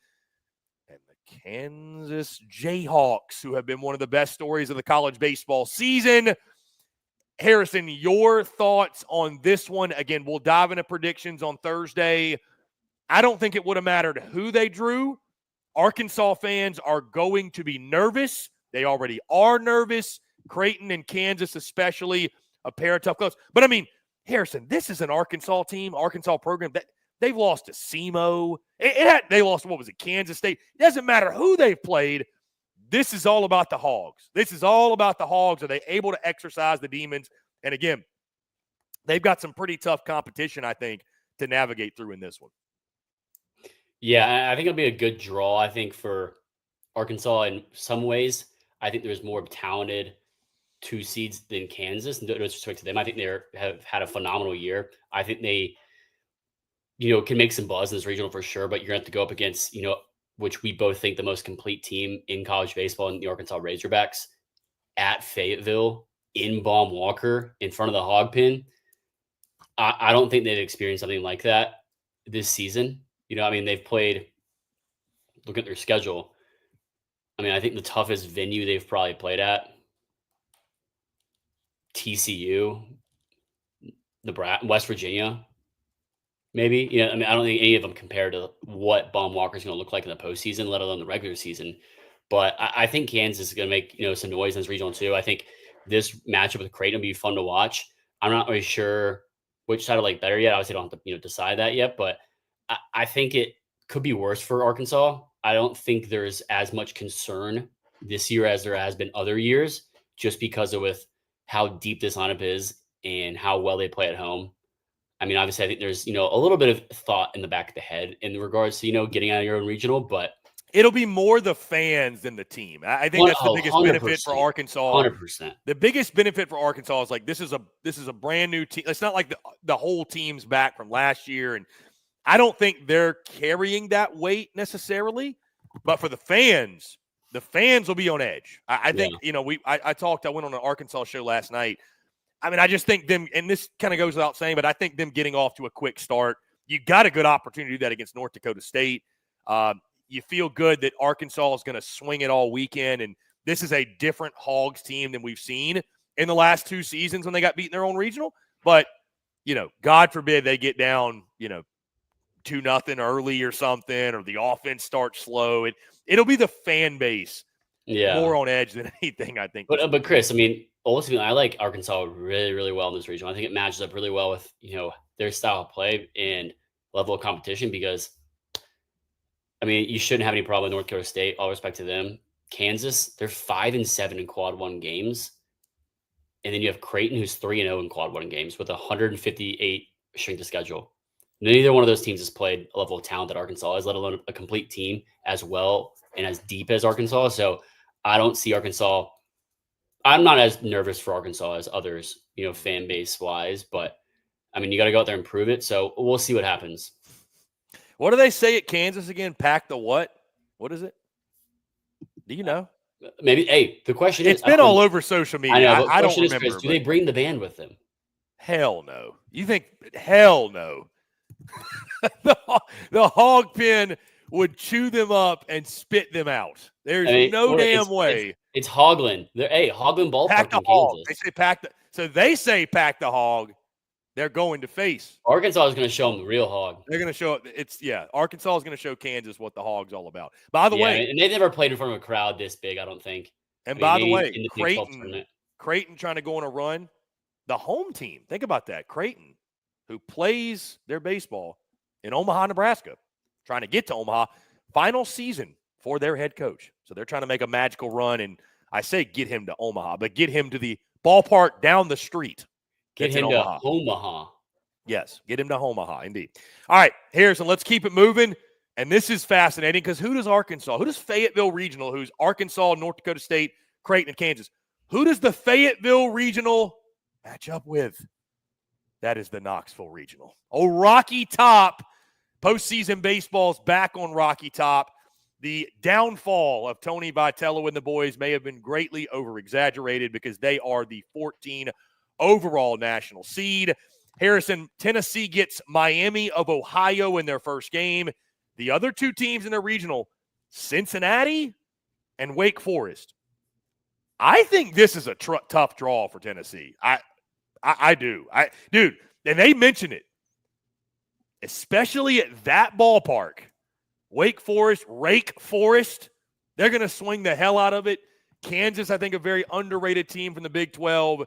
the Kansas Jayhawks, who have been one of the best stories of the college baseball season. Harrison, your thoughts on this one? Again, we'll dive into predictions on Thursday. I don't think it would have mattered who they drew. Arkansas fans are going to be nervous. They already are nervous. Creighton and Kansas especially, a pair of tough clubs. But, I mean, Harrison, this is an Arkansas team, Arkansas program. That they've lost to SEMO. They lost to, what was it, Kansas State. It doesn't matter who they've played. This is all about the Hogs. This is all about the Hogs. Are they able to exercise the demons? And, again, they've got some pretty tough competition, I think, to navigate through in this one. Yeah, I think it'll be a good draw. I think for Arkansas in some ways, I think there's more talented 2 seeds than Kansas. No disrespect to them. I think they have had a phenomenal year. I think they, can make some buzz in this regional for sure, but you're going to have to go up against, which we both think the most complete team in college baseball, in the Arkansas Razorbacks, at Fayetteville, in Baum Walker, in front of the hog pen. I don't think they've experienced something like that this season. They've played, look at their schedule. I think the toughest venue they've probably played at, TCU, Nebraska, West Virginia, maybe. I don't think any of them compare to what Baum Walker is going to look like in the postseason, let alone the regular season. But I think Kansas is going to make, some noise in this regional too. I think this matchup with Creighton will be fun to watch. I'm not really sure which side I like better yet. Obviously, don't have to, decide that yet, but I think it could be worse for Arkansas. I don't think there's as much concern this year as there has been other years, just because of with how deep this lineup is and how well they play at home. Obviously, I think there's, a little bit of thought in the back of the head in regards to, getting out of your own regional, but it'll be more the fans than the team. I think that's the biggest benefit for Arkansas. 100%. The biggest benefit for Arkansas is, like, this is a brand new team. It's not like the whole team's back from last year, and I don't think they're carrying that weight necessarily. But for the fans will be on edge. I think, I went on an Arkansas show last night. I just think them, and this kind of goes without saying, but I think them getting off to a quick start, you got a good opportunity to do that against North Dakota State. You feel good that Arkansas is going to swing it all weekend, and this is a different Hogs team than we've seen in the last 2 seasons when they got beat in their own regional. But, God forbid they get down, 2-0 early or something, or the offense starts slow. It'll be the fan base more on edge than anything, I think. But Chris, ultimately, I like Arkansas really, really well in this region. I think it matches up really well with, their style of play and level of competition, because, you shouldn't have any problem with North Dakota State, all respect to them. Kansas, they're 5-7 in quad 1 games. And then you have Creighton, who's 3-0 in quad 1 games with 158 strength of schedule. Neither one of those teams has played a level of talent that Arkansas has, let alone a complete team as well and as deep as Arkansas. So I don't see Arkansas. I'm not as nervous for Arkansas as others, fan base wise, but you got to go out there and prove it. So we'll see what happens. What do they say at Kansas again? Pack the what? What is it? Do you know? Maybe. Hey, the question is, it's been all over social media. I know. I don't remember. Chris, do they bring the band with them? Hell no. You think? Hell no. the hog pen would chew them up and spit them out. There's no damn way. It's Hogland. Hogland ballpark pack the in hog. Kansas. They say pack the hog. They're going to face. Arkansas is going to show them the real hog. They're going to show Arkansas is going to show Kansas what the hog's all about. By the way, and they've never played in front of a crowd this big, I don't think. And by the way, Creighton trying to go on a run. The home team, think about that. Creighton, who plays their baseball in Omaha, Nebraska, trying to get to Omaha. Final season for their head coach. So they're trying to make a magical run. And I say get him to Omaha, but get him to the ballpark down the street. Get him to Omaha. Yes, get him to Omaha, indeed. All right, Harrison, let's keep it moving. And this is fascinating because who does Fayetteville Regional, who's Arkansas, North Dakota State, Creighton, and Kansas, who does the Fayetteville Regional match up with? That is the Knoxville Regional. Oh, Rocky Top. Postseason baseball's back on Rocky Top. The downfall of Tony Vitello and the boys may have been greatly over-exaggerated because they are the 14 overall national seed. Harrison, Tennessee gets Miami of Ohio in their first game. The other two teams in the regional, Cincinnati and Wake Forest. I think this is a tough draw for Tennessee. I do. Dude, and they mention it, especially at that ballpark. Wake Forest, they're going to swing the hell out of it. Kansas, I think, a very underrated team from the Big 12.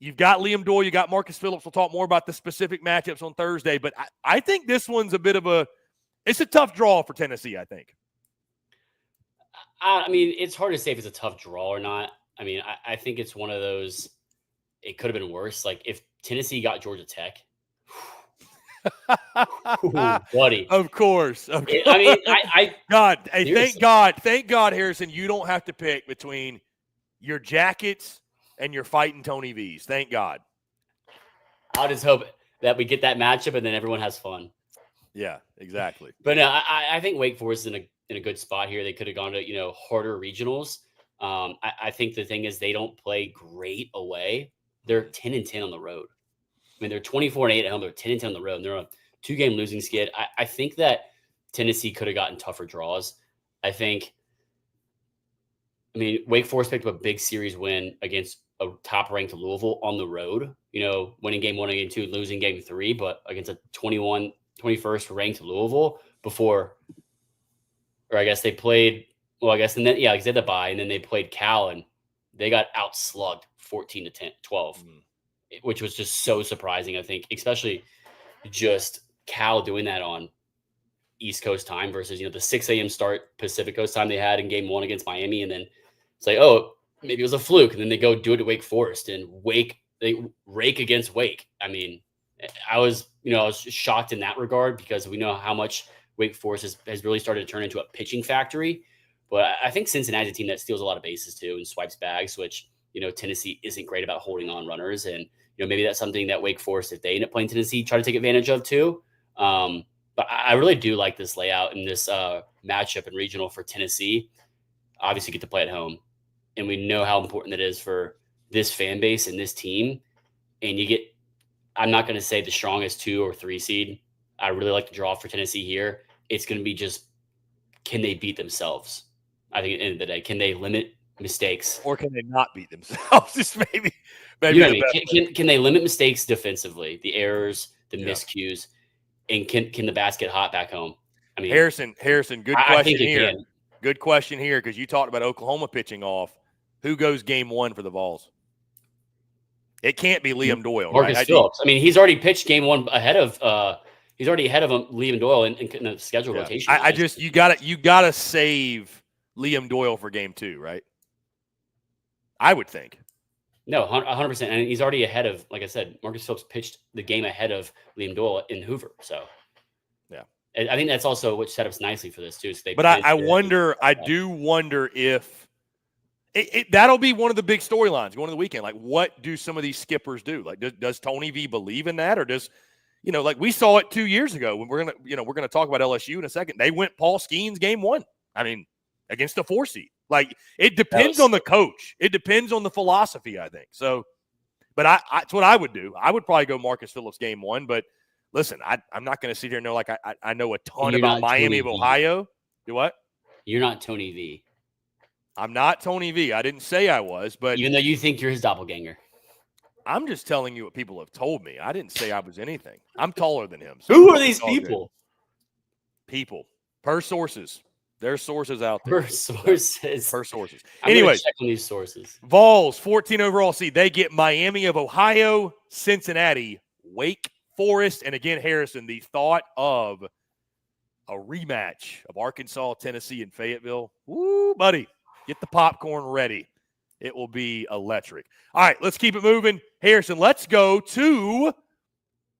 You've got Liam Doyle, you got Marcus Phillips. We'll talk more about the specific matchups on Thursday, but I think this one's it's a tough draw for Tennessee, I think. I mean, it's hard to say if it's a tough draw or not. I mean, I think it's one of those, it could have been worse. Like if Tennessee got Georgia Tech, ooh, buddy. Of course. I mean, Thank God, Harrison, you don't have to pick between your Jackets and your fighting Tony V's. Thank God. I'll just hope that we get that matchup and then everyone has fun. Yeah, exactly. But no, I think Wake Forest is in a good spot here. They could have gone to, harder regionals. I think the thing is they don't play great away. They're 10-10 on the road. I mean, they're 24-8 at home. They're 10-10 on the road. And they're on a 2-game losing skid. I think that Tennessee could have gotten tougher draws. Wake Forest picked up a big series win against a top-ranked Louisville on the road. Winning game 1 and game 2, losing game 3, but against a 21st ranked Louisville before, or I guess they played. Well, I guess and then because they had the bye, and then they played Cal, and they got outslugged 14-12, which was just so surprising. I think, especially just Cal doing that on East Coast time versus the 6 a.m. start Pacific Coast time they had in game 1 against Miami, and then it's like, oh, maybe it was a fluke, and then they go do it to Wake Forest, and they rake against Wake. I mean, I was shocked in that regard because we know how much Wake Forest has really started to turn into a pitching factory. But I think Cincinnati's a team that steals a lot of bases too and swipes bags, which Tennessee isn't great about holding on runners, and maybe that's something that Wake Forest, if they end up playing Tennessee, try to take advantage of too. But I really do like this layout and this matchup in regional for Tennessee. Obviously, get to play at home, and we know how important it is for this fan base and this team. And you get, I'm not going to say the strongest 2 or 3 seed. I really like the draw for Tennessee here. It's going to be just, can they beat themselves? I think at the end of the day, can they limit mistakes, or can they not beat themselves? Just maybe. Can they limit mistakes defensively, the errors, the miscues, and can the bats get hot back home? I mean, Harrison, good question here. Can. Good question here because you talked about Oklahoma pitching off. Who goes game 1 for the Vols? It can't be Liam Doyle. Marcus right? Phillips. I mean, he's already pitched game 1 ahead of. He's already ahead of Liam Doyle in the schedule rotation. You gotta save Liam Doyle for game 2, right? I would think. No, 100%. And he's already ahead of, like I said, Marcus Phillips pitched the game ahead of Liam Doyle in Hoover. So, yeah, I think that's also what set up nicely for this too. So but I do wonder if that'll be one of the big storylines going into the weekend. Like, what do some of these skippers do? Like, does Tony V believe in that, or does like we saw it 2 years ago when we're gonna talk about LSU in a second. They went Paul Skeens game 1. I mean, against the 4 seed. Like, it depends on the coach. It depends on the philosophy, I think. So, but that's what I would do. I would probably go Marcus Phillips game 1. But listen, I'm not going to sit here and know I know a ton about Miami of Ohio. Do what? You're not Tony V. I'm not Tony V. I didn't say I was, but even though you think you're his doppelganger. I'm just telling you what people have told me. I didn't say I was anything. I'm taller than him. So who are these people? People. Per sources. There's sources out there. Per sources. Anyway, check on these sources. Vols, 14 overall seed. They get Miami of Ohio, Cincinnati, Wake Forest, and again, Harrison, the thought of a rematch of Arkansas, Tennessee, and Fayetteville. Woo, buddy. Get the popcorn ready. It will be electric. All right, let's keep it moving. Harrison, let's go to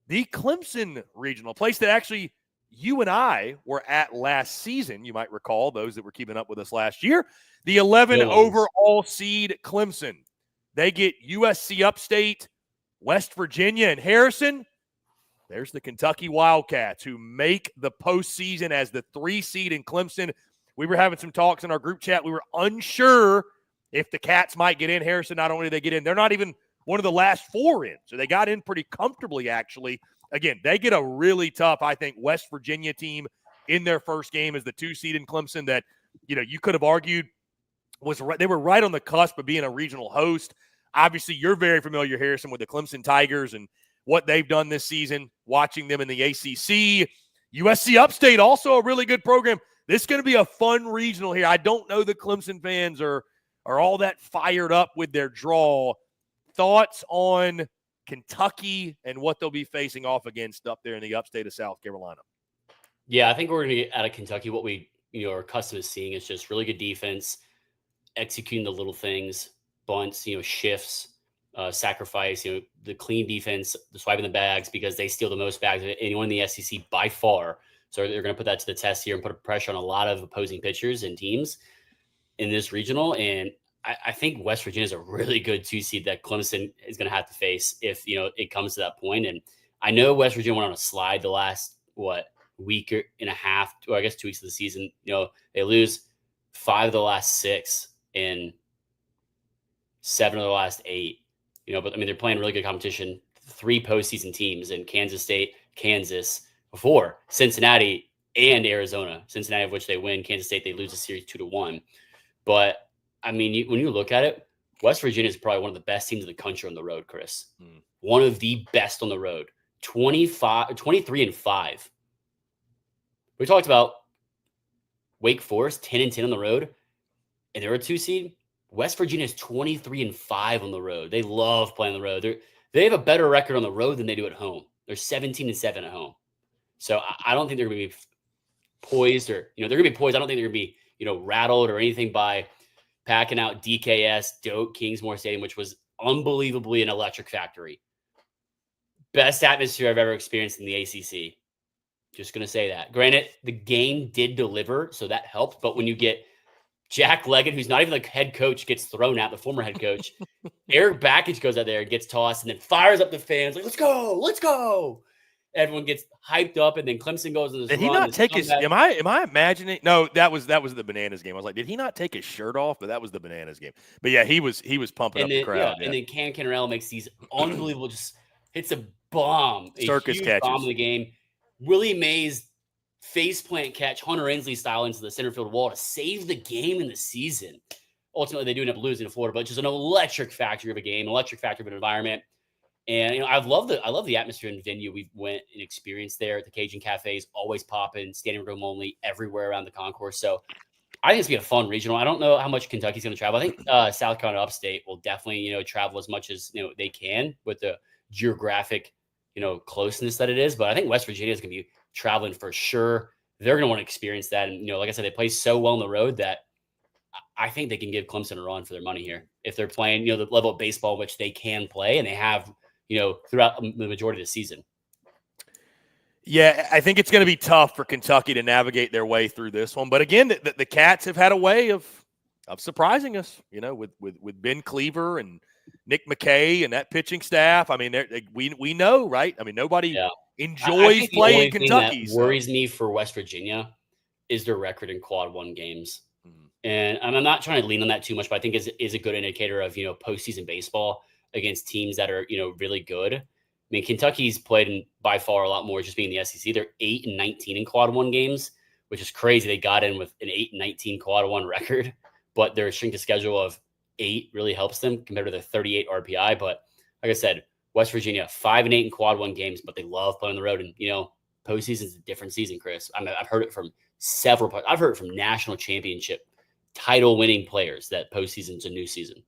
the Clemson Regional, place that actually you and I were at last season. You might recall, those that were keeping up with us last year. The 11 overall seed Clemson. They get USC Upstate, West Virginia, and Harrison. There's the Kentucky Wildcats who make the postseason as the 3 seed in Clemson. We were having some talks in our group chat. We were unsure if the Cats might get in. Harrison, not only did they get in, they're not even one of the last 4 in. So they got in pretty comfortably, actually. Again, they get a really tough, I think, West Virginia team in their first game as the 2 seed in Clemson that, you could have argued they were right on the cusp of being a regional host. Obviously, you're very familiar, Harrison, with the Clemson Tigers and what they've done this season, watching them in the ACC. USC Upstate, also a really good program. This is going to be a fun regional here. I don't know the Clemson fans are all that fired up with their draw. Thoughts on Kentucky and what they'll be facing off against up there in the upstate of South Carolina? Yeah, I think we're going to get out of Kentucky. What we are accustomed to seeing is just really good defense, executing the little things, bunts, shifts, sacrifice, the clean defense, the swiping the bags, because they steal the most bags of anyone in the SEC by far. So they're going to put that to the test here and put pressure on a lot of opposing pitchers and teams in this regional. And I think West Virginia is a really good 2 seed that Clemson is going to have to face if, it comes to that point. And I know West Virginia went on a slide the last, week and a half, or I guess 2 weeks of the season. They lose 5 of the last 6 and 7 of the last 8. But they're playing really good competition. 3 postseason teams in Kansas State, Kansas, 4 Cincinnati and Arizona. Cincinnati, of which they win. Kansas State, they lose the series 2-1. But when you look at it, West Virginia is probably one of the best teams in the country on the road, Chris. One of the best on the road. 23-5. We talked about Wake Forest, 10-10 on the road, and they're a 2 seed. West Virginia is 23-5 on the road. They love playing on the road. They have a better record on the road than they do at home. They're 17-7 at home. So I don't think they're going to be poised, or they're going to be poised. I don't think they're going to be rattled or anything by packing out DKS, Doak, Kingsmore Stadium, which was unbelievably an electric factory. Best atmosphere I've ever experienced in the ACC. Just going to say that. Granted, the game did deliver, so that helped. But when you get Jack Leggett, who's not even the head coach, gets thrown out, the former head coach, Eric Backage goes out there and gets tossed and then fires up the fans. Like, let's go, let's go. Everyone gets hyped up, and then Clemson goes in this Did he not take his? Am I imagining? No, that was the Bananas game. I was like, did he not take his shirt off? But that was the Bananas game. But yeah, he was pumping up the crowd. Yeah. And then Cam Canarella makes these unbelievable, just hits a bomb, circus huge catches. Bomb in the game. Willie Mays faceplant catch, Hunter Ensley style, into the center field wall to save the game in the season. Ultimately, they do end up losing to Florida, but just an electric factory of a game, electric factory of an environment. And I love the atmosphere and venue we went and experienced there at the Cajun Cafes, always popping, standing room only, everywhere around the concourse. So I think it's gonna be a fun regional. I don't know how much Kentucky's going to travel. I think South Carolina Upstate will definitely travel as much as they can with the geographic closeness that it is. But I think West Virginia is going to be traveling for sure. They're going to want to experience that. And like I said, they play so well on the road that I think they can give Clemson a run for their money here if they're playing the level of baseball which they can play, and they have throughout the majority of the season. Yeah, I think it's going to be tough for Kentucky to navigate their way through this one. But again, the Cats have had a way of surprising us, with Ben Cleaver and Nick McKay and that pitching staff. I mean, we know, right? I mean, nobody enjoys playing Kentucky. What worries me for West Virginia is their record in Quad 1 games. And I'm not trying to lean on that too much, but I think is a good indicator of, postseason baseball against teams that are, really good. I mean, Kentucky's played by far a lot more just being the SEC. They're 8-19 in Quad 1 games, which is crazy. They got in with an 8-19 Quad 1 record, but their strength of schedule of 8 really helps them compared to their 38 RPI. But like I said, West Virginia 5-8 in Quad 1 games, but they love playing on the road. And postseason is a different season, Chris. I mean, I've heard it from I've heard it from national championship title winning players that postseason's a new season.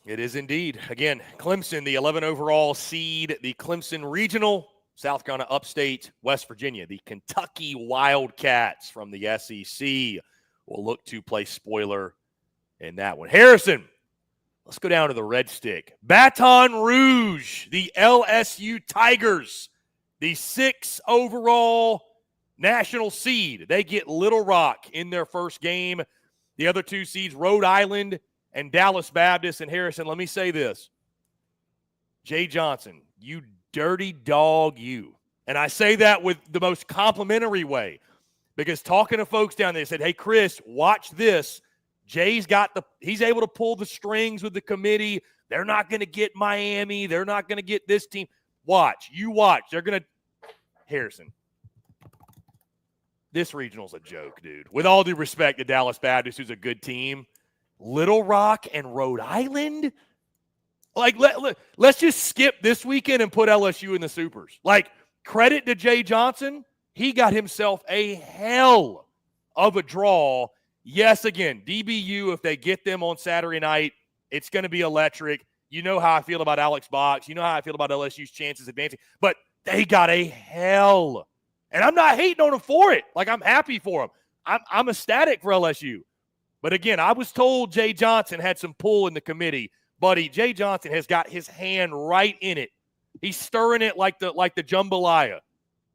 It is indeed. Again, Clemson, the 11 overall seed, the Clemson Regional, South Carolina Upstate, West Virginia, the Kentucky Wildcats from the SEC will look to play spoiler in that one. Harrison, Let's go down to the red stick. Baton Rouge, the LSU Tigers, the 6 overall national seed. They get Little Rock in their first game. The other 2 seeds, Rhode Island and Dallas Baptist. And Harrison, let me say this. Jay Johnson, you dirty dog, you. And I say that with the most complimentary way, because talking to folks down there, said, hey, Chris, watch this. Jay's he's able to pull the strings with the committee. They're not going to get Miami. They're not going to get this team. Watch. You watch. They're going to – Harrison, this regional's a joke, dude. With all due respect to Dallas Baptist, who's a good team, Little Rock and Rhode Island – like, let's just skip this weekend and put LSU in the Supers. Like, credit to Jay Johnson. He got himself a hell of a draw. Yes, again, DBU, if they get them on Saturday night, it's going to be electric. You know how I feel about Alex Box. You know how I feel about LSU's chances advancing. But they got a hell. And I'm not hating on them for it. Like, I'm happy for them. I'm ecstatic for LSU. But, again, I was told Jay Johnson had some pull in the committee. Buddy, Jay Johnson has got his hand right in it. He's stirring it like the jambalaya.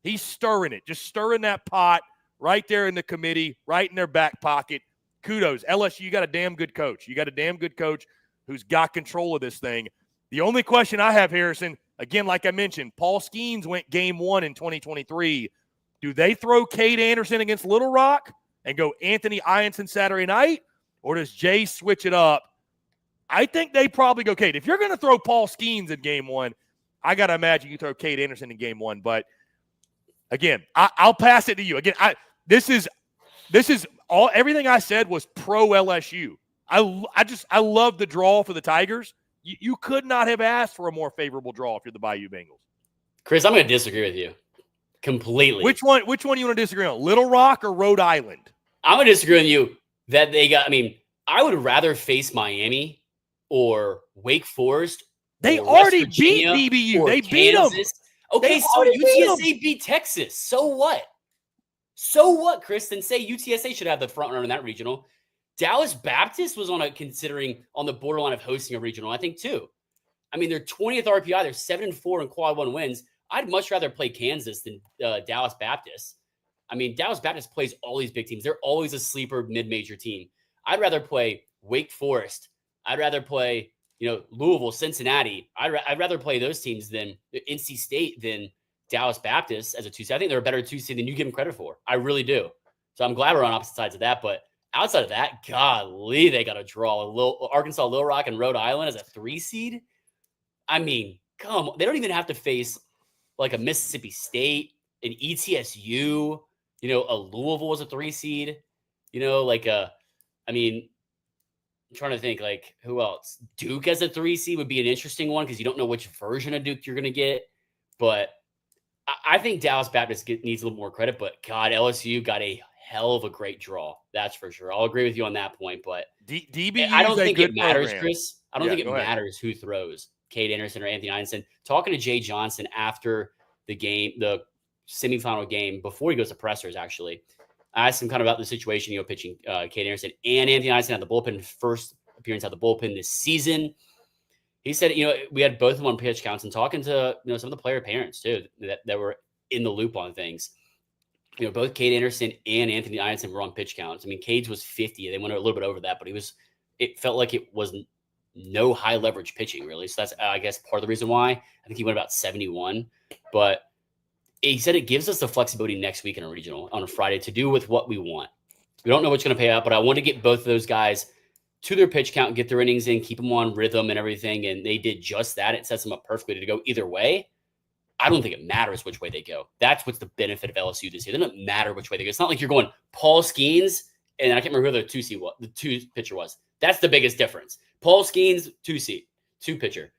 He's stirring it, just stirring that pot right there in the committee, right in their back pocket. Kudos. LSU, you got a damn good coach. You got a damn good coach who's got control of this thing. The only question I have, Harrison, again, like I mentioned, Paul Skeens went game 1 in 2023. Do they throw Cade Anderson against Little Rock and go Anthony Ianson Saturday night, or does Jay switch it up? I think they probably go Cade. If you're going to throw Paul Skeens in game 1, I got to imagine you throw Cade Anderson in game 1. But, again, I'll pass it to you. Again, this is all. Everything I said was pro LSU. I love the draw for the Tigers. You could not have asked for a more favorable draw if you're the Bayou Bengals. Chris, I'm going to disagree with you completely. Which one do you want to disagree on? Little Rock or Rhode Island? I'm going to disagree with you that they got. I mean, I would rather face Miami or Wake Forest. They already beat DBU. They beat them. Okay, so UTSA beat Texas. So what? So what, Chris? Then say UTSA should have the front runner in that regional. Dallas Baptist was considering on the borderline of hosting a regional, I think, too. I mean, they're 20th RPI. They're 7-4 in quad 1 wins. I'd much rather play Kansas than Dallas Baptist. I mean, Dallas Baptist plays all these big teams. They're always a sleeper mid-major team. I'd rather play Wake Forest. I'd rather play, Louisville, Cincinnati. I'd rather play those teams than NC State than Dallas Baptist as a 2 seed. I think they're a better 2 seed than you give them credit for. I really do. So I'm glad we're on opposite sides of that. But outside of that, golly, they got to draw Arkansas, Little Rock, and Rhode Island as a 3 seed. I mean, come on. They don't even have to face like a Mississippi State, an ETSU, a Louisville as a 3 seed, I'm trying to think, like, who else? Duke as a 3 seed would be an interesting one because you don't know which version of Duke you're going to get. But I think Dallas Baptist needs a little more credit. But, God, LSU got a hell of a great draw. That's for sure. I'll agree with you on that point. But DBU I don't think it matters, program. Chris. I don't think it matters who throws, Cade Anderson or Anthony Ianson. Talking to Jay Johnson after the game, the semifinal game, before he goes to pressers, actually, I asked him kind of about the situation, pitching Cade Anderson and Anthony Ianson at the bullpen, first appearance at the bullpen this season. He said, we had both of them on pitch counts, and talking to, some of the player parents too, that were in the loop on things. Both Cade Anderson and Anthony Ianson were on pitch counts. I mean, Cade's was 50. They went a little bit over that, but it felt like it was no high leverage pitching really. So that's, I guess, part of the reason why. I think he went about 71, but he said it gives us the flexibility next week in a regional on a Friday to do with what we want. We don't know what's going to pay out, but I want to get both of those guys to their pitch count and get their innings in, keep them on rhythm and everything. And they did just that. It sets them up perfectly to go either way. I don't think it matters which way they go. That's what's the benefit of LSU this year. It doesn't matter which way they go. It's not like you're going Paul Skeens, and I can't remember who the 2 pitcher was. That's the biggest difference. Paul Skeens, 2 pitcher.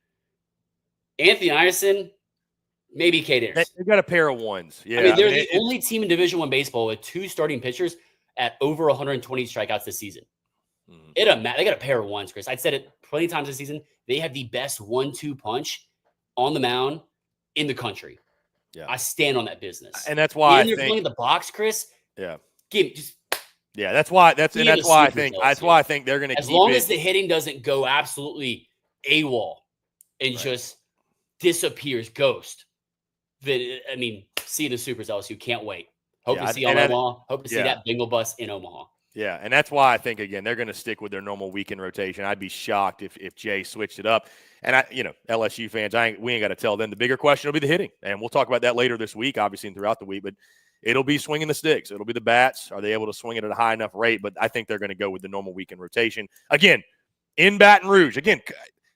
Anthony Ianson, maybe Cade Anderson. They got a pair of ones. Yeah, I mean, they're the only team in Division I baseball with 2 starting pitchers at over 120 strikeouts this season. They got a pair of ones, Chris. I'd said it plenty of times this season. They have the best 1-2 punch on the mound in the country. Yeah, I stand on that business, and that's why they're playing the box, Chris. Yeah, just Yeah, that's why I think they're going to keep it. As long as the hitting doesn't go absolutely AWOL and just disappears, ghost. I mean, see the Supers, LSU. Can't wait. Hope to see Omaha. Hope to see that Bengal bus in Omaha. Yeah, and that's why I think, again, they're going to stick with their normal weekend rotation. I'd be shocked if Jay switched it up. And, LSU fans, we ain't got to tell them. The bigger question will be the hitting. And we'll talk about that later this week, obviously, and throughout the week. But it'll be swinging the sticks. It'll be the bats. Are they able to swing it at a high enough rate? But I think they're going to go with the normal weekend rotation. Again, in Baton Rouge. Again,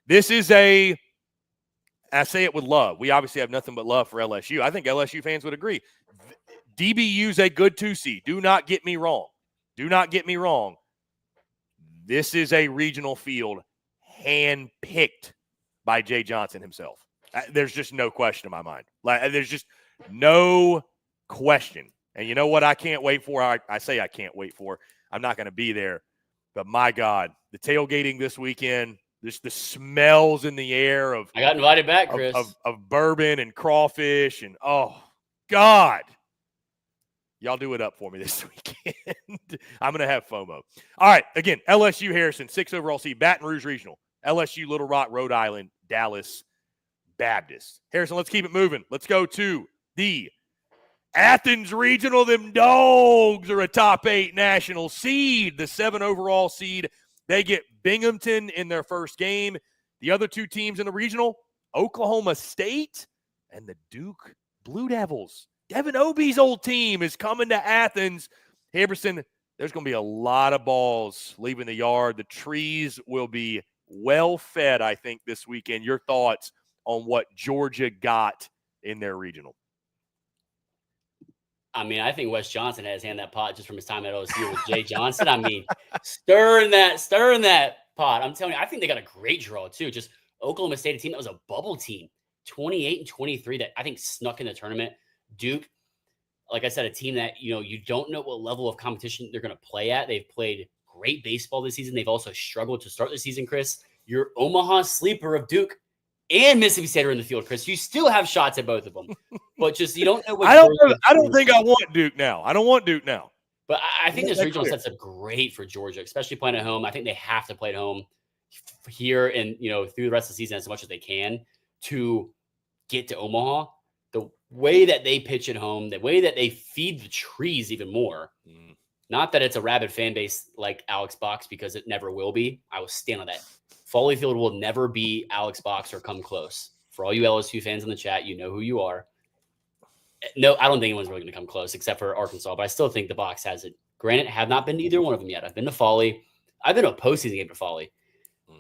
this is I say it with love. We obviously have nothing but love for LSU. I think LSU fans would agree. DBU's a good 2 seed. Do not get me wrong. This is a regional field handpicked by Jay Johnson himself. There's just no question in my mind. There's just no question. And you know what I can't wait for? I say I can't wait for. I'm not going to be there. But my God, the tailgating this weekend, just the smells in the air of – I got invited back, Chris. Of bourbon and crawfish and, oh, God. Y'all do it up for me this weekend. I'm going to have FOMO. All right, again, LSU Harrison, 6 overall seed, Baton Rouge Regional, LSU Little Rock, Rhode Island, Dallas Baptist. Harrison, let's keep it moving. Let's go to the Athens Regional. Them dogs are a top 8 national seed, the 7 overall seed. They get Binghamton in their first game. The other 2 teams in the regional, Oklahoma State and the Duke Blue Devils. Devin Obie's old team is coming to Athens. Harrison, there's going to be a lot of balls leaving the yard. The trees will be well fed, I think, this weekend. Your thoughts on what Georgia got in their regional? I mean, I think Wes Johnson has hand that pot just from his time at OSU with Jay Johnson. I mean, stirring that pot. I'm telling you, I think they got a great draw too. Just Oklahoma State, a team that was a bubble team, 28-23 that I think snuck in the tournament. Duke, like I said, a team that, you don't know what level of competition they're going to play at. They've played great baseball this season. They've also struggled to start the season, Chris. Your Omaha sleeper of Duke and Mississippi State are in the field, Chris. You still have shots at both of them, but just you don't know what. I don't think I want Duke now. I don't want Duke now. But I think this regional sets up great for Georgia, especially playing at home. I think they have to play at home here and through the rest of the season as much as they can to get to Omaha. The way that they pitch at home, the way that they feed the trees even more. Not that it's a rabid fan base like Alex Box, because it never will be. I will stand on that. Foley Field will never be Alex Box or come close. For all you LSU fans in the chat, you know who you are. No, I don't think anyone's really going to come close except for Arkansas, but I still think the Box has it. Granted, have not been to either one of them yet. I've been to Foley. I've been to a postseason game to Foley.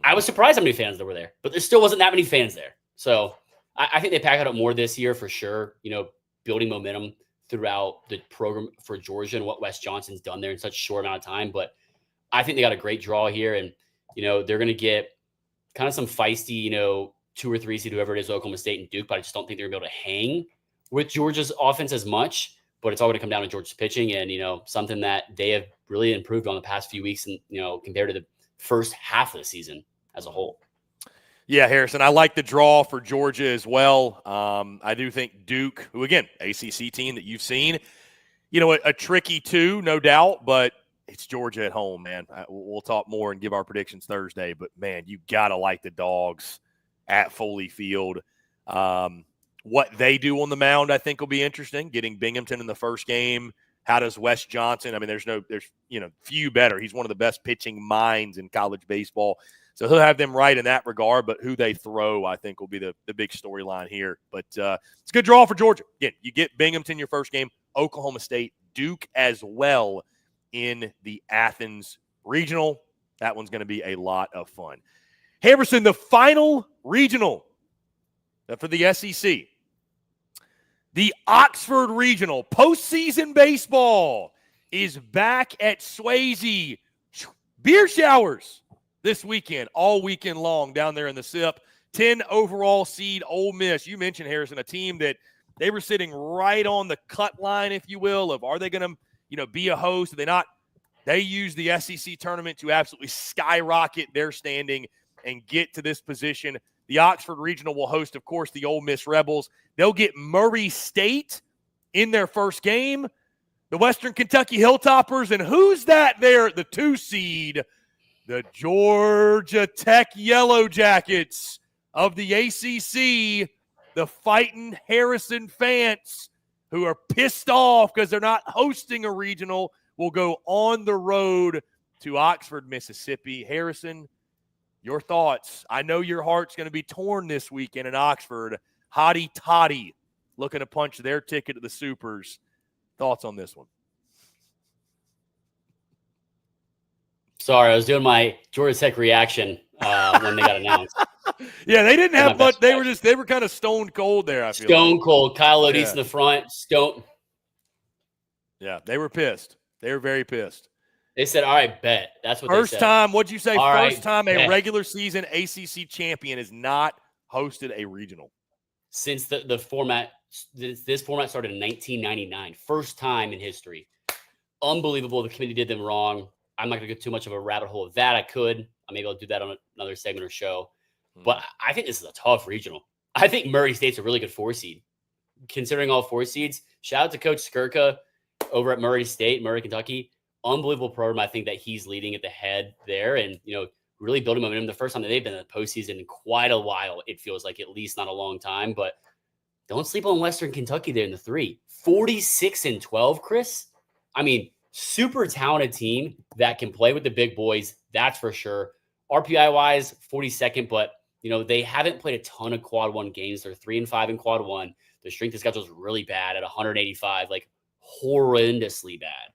I was surprised how many fans there were there, but there still wasn't that many fans there. So I think they pack it up more this year for sure, building momentum throughout the program for Georgia and what Wes Johnson's done there in such a short amount of time. But I think they got a great draw here, and, they're going to get kind of some feisty, 2 or 3 seed, whoever it is, Oklahoma State and Duke, but I just don't think they're going to be able to hang with Georgia's offense as much. But it's all going to come down to Georgia's pitching and, something that they have really improved on the past few weeks and, compared to the first half of the season as a whole. Yeah, Harrison, I like the draw for Georgia as well. I do think Duke, who, again, ACC team that you've seen, a tricky 2, no doubt, but it's Georgia at home, man. We'll talk more and give our predictions Thursday, but, man, you got to like the dogs at Foley Field. What they do on the mound, I think, will be interesting. Getting Binghamton in the first game. How does Wes Johnson? I mean, there's few better. He's one of the best pitching minds in college baseball. So he'll have them right in that regard, but who they throw, I think, will be the big storyline here. But it's a good draw for Georgia. Again, you get Binghamton your first game, Oklahoma State, Duke as well in the Athens Regional. That one's going to be a lot of fun. Harrison, the final regional for the SEC. The Oxford Regional. Postseason baseball is back at Swayze. Beer showers this weekend, all weekend long down there in the SIP. 10 overall seed Ole Miss. You mentioned, Harrison, a team that they were sitting right on the cut line, if you will, of are they going to, be a host? Are they not? They used the SEC tournament to absolutely skyrocket their standing and get to this position. The Oxford Regional will host, of course, the Ole Miss Rebels. They'll get Murray State in their first game. the Western Kentucky Hilltoppers, and who's that there at the 2 seed? The Georgia Tech Yellow Jackets of the ACC, the Fighting Harrison fans who are pissed off because they're not hosting a regional will go on the road to Oxford, Mississippi. Harrison, your thoughts. I know your heart's going to be torn this weekend in Oxford. Hottie Toddy looking to punch their ticket to the Supers. Thoughts on this one? Sorry, I was doing my Georgia Tech reaction when they got announced. Yeah, they didn't have much. They were kind of stone cold there. I feel stone cold. Kyle Odis in the front. Yeah, they were pissed. They were very pissed. They said, "All right, bet." That's what first they said. time. What'd you say? All first right, time a bet. regular season ACC champion has not hosted a regional since the format. This format started in 1999. First time in history. Unbelievable. The committee did them wrong. I'm not going to get too much of a rabbit hole of that. I could. Maybe I'll do that on another segment or show. But I think this is a tough regional. I think Murray State's a really good 4 seed. Considering all 4 seeds, shout out to Coach Skirka over at Murray State, Murray, Kentucky. Unbelievable program. I think that he's leading at the head there and, really building momentum. The first time that they've been in the postseason in quite a while, it feels like, at least not a long time. But don't sleep on Western Kentucky there in the 3. 46-12, Chris. I mean, super talented team that can play with the big boys. That's for sure. RPI-wise, 42nd, but they haven't played a ton of quad 1 games. They're 3-5 in quad 1. The strength of schedule is really bad at 185, like horrendously bad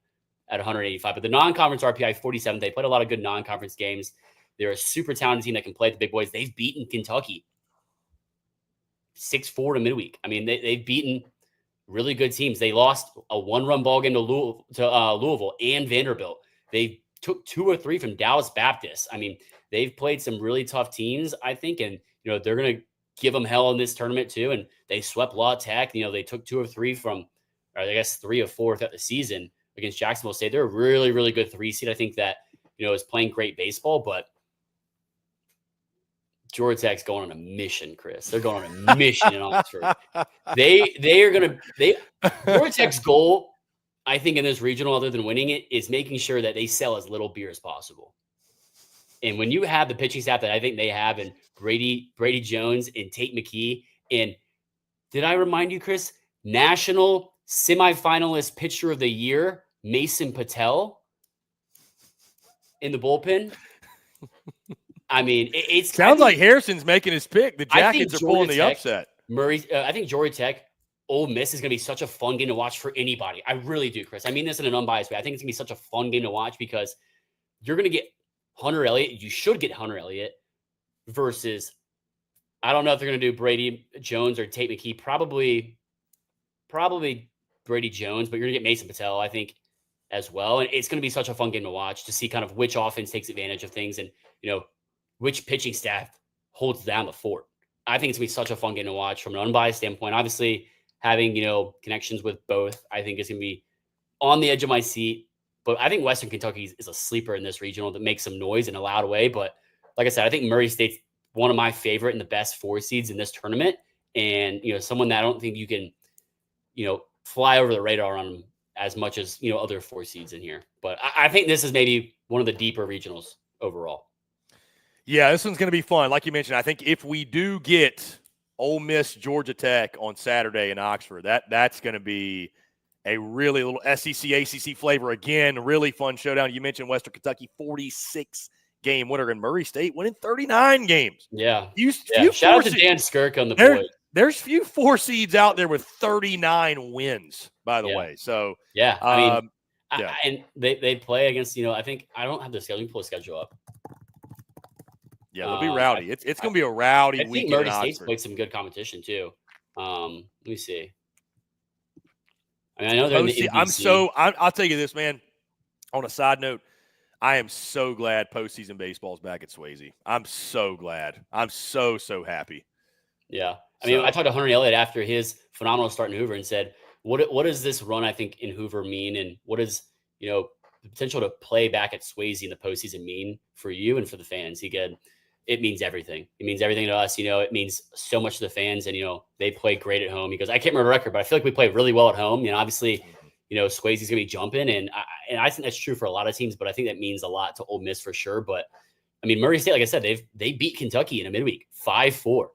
at 185. But the non-conference RPI 47. They played a lot of good non-conference games. They're a super talented team that can play with the big boys. They've beaten Kentucky 6-4 to midweek. I mean, they've beaten really good teams. They lost a 1-run ball game to Louisville and Vanderbilt. They took 2 or 3 from Dallas Baptist. I mean, they've played some really tough teams, I think, and they're going to give them hell in this tournament too. And they swept La Tech. They took 2 or 3 from, or I guess 3 or 4 throughout the season against Jacksonville State. They're a really, really good 3 seed. I think that is playing great baseball, but Georgia Tech's going on a mission, Chris. They're going on a mission in Oxford. Georgia Tech's goal, I think, in this regional, other than winning it, is making sure that they sell as little beer as possible. And when you have the pitching staff that I think they have, and Brady Jones and Tate McKee, and did I remind you, Chris, national semifinalist pitcher of the year, Mason Patel, in the bullpen? I mean, it sounds like Harrison's making his pick. The Jackets are pulling the upset. I think Georgia Tech, Ole Miss is going to be such a fun game to watch for anybody. I really do, Chris. I mean this in an unbiased way. I think it's going to be such a fun game to watch because you're going to get Hunter Elliott. You should get Hunter Elliott versus, I don't know if they're going to do Brady Jones or Tate McKee. Probably Brady Jones, but you're going to get Mason Patel, I think, as well. And it's going to be such a fun game to watch to see kind of which offense takes advantage of things and, which pitching staff holds down the fort. I think it's going to be such a fun game to watch from an unbiased standpoint. Obviously, having, connections with both, I think is going to be on the edge of my seat. But I think Western Kentucky is a sleeper in this regional that makes some noise in a loud way. But like I said, I think Murray State's one of my favorite and the best 4 seeds in this tournament. And, someone that I don't think you can, fly over the radar on them as much as, other 4 seeds in here. But I think this is maybe one of the deeper regionals overall. Yeah, this one's going to be fun. Like you mentioned, I think if we do get Ole Miss, Georgia Tech on Saturday in Oxford, that's going to be a really little SEC, ACC flavor. Again, really fun showdown. You mentioned Western Kentucky, 46-game winner, and Murray State winning 39 games. Yeah. Shout out to Dan Skirk on the board. There's few 4 seeds out there with 39 wins, by the way. So, and they play against, I think I don't have the schedule. Let me pull the schedule up. Yeah, it'll be rowdy. It's going to be a rowdy weekend. I think Murray State's played some good competition too. Let me see. I mean, I know they're in the NBC. I'll tell you this, man. On a side note, I am so glad postseason baseball is back at Swayze. I'm so glad. I'm so happy. Yeah. I mean, I talked to Hunter Elliott after his phenomenal start in Hoover and said, what does this run, I think, in Hoover mean? And what does, the potential to play back at Swayze in the postseason mean for you and for the fans? He said, it means everything. It means everything to us. It means so much to the fans. And, they play great at home. He goes, I can't remember the record, but I feel like we play really well at home. Obviously, Swayze's going to be jumping. And I think that's true for a lot of teams, but I think that means a lot to Ole Miss for sure. But I mean, Murray State, like I said, they beat Kentucky in a midweek 5-4.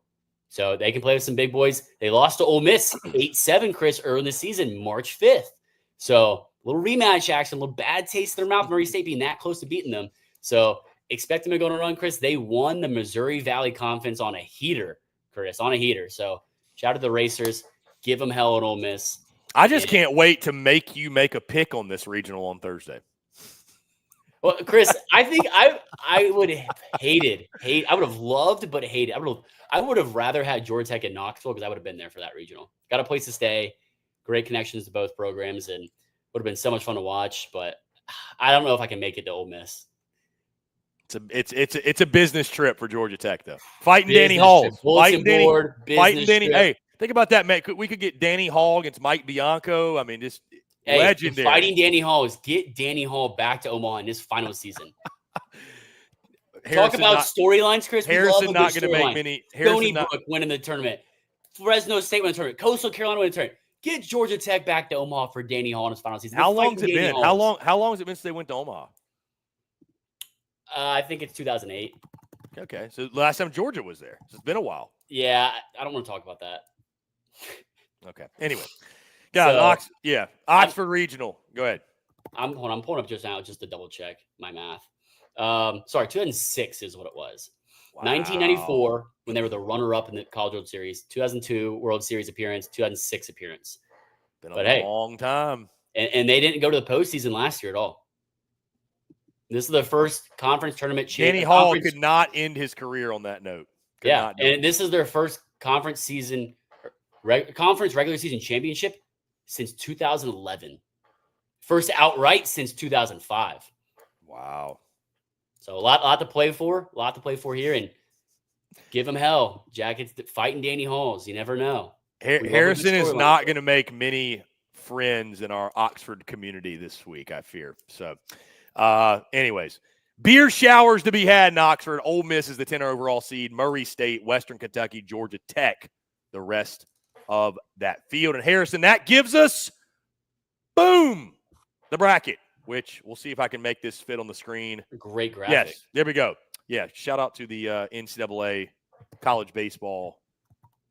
So they can play with some big boys. They lost to Ole Miss 8-7, Chris, early in the season, March 5th. So a little rematch action, a little bad taste in their mouth, Murray State being that close to beating them. So expect them to go on a run, Chris. They won the Missouri Valley Conference on a heater, Chris, on a heater. So shout out to the Racers. Give them hell at Ole Miss. I just can't wait to make you make a pick on this regional on Thursday. Well, Chris, I think I would have I would have loved, but hated. I would have rather had Georgia Tech and Knoxville because I would have been there for that regional. Got a place to stay, great connections to both programs, and would have been so much fun to watch. But I don't know if I can make it to Ole Miss. It's a business trip for Georgia Tech though. Fighting Danny Hall, fighting Danny. Hey, think about that, man. We could get Danny Hall against Mike Bianco. I mean, just legendary. Fighting Danny Hall is get Danny Hall back to Omaha in this final season. Talk about storylines, Chris. Harrison not going to make many. Stony Brook winning the tournament. Fresno State winning the tournament. Coastal Carolina winning the tournament. Get Georgia Tech back to Omaha for Danny Hall in his final season. How long has it been? How long has it been since they went to Omaha? I think it's 2008. Okay, so last time Georgia was there. So it's been a while. Yeah, I don't want to talk about that. Okay. Anyway, Oxford Regional. Go ahead. I'm pulling up just now just to double check my math. Sorry, 2006 is what it was. Wow. 1994 when they were the runner-up in the College World Series. 2002 World Series appearance. 2006 appearance. Been a long time. And they didn't go to the postseason last year at all. This is the first conference tournament. Danny Hall could not end his career on that note. And this is their first conference regular season championship since 2011. First outright since 2005. Wow. So a lot to play for. A lot to play for here, and give them hell. Jackets fighting Danny Halls. You never know. Harrison is not going to make many friends in our Oxford community this week, I fear. So. Anyways, beer showers to be had in Oxford. Ole Miss is the 10 overall seed. Murray State, Western Kentucky, Georgia Tech, the rest of that field. And Harrison, that gives us, boom, the bracket, which we'll see if I can make this fit on the screen. Great graphic. Yes, there we go. Yeah, shout out to the NCAA college baseball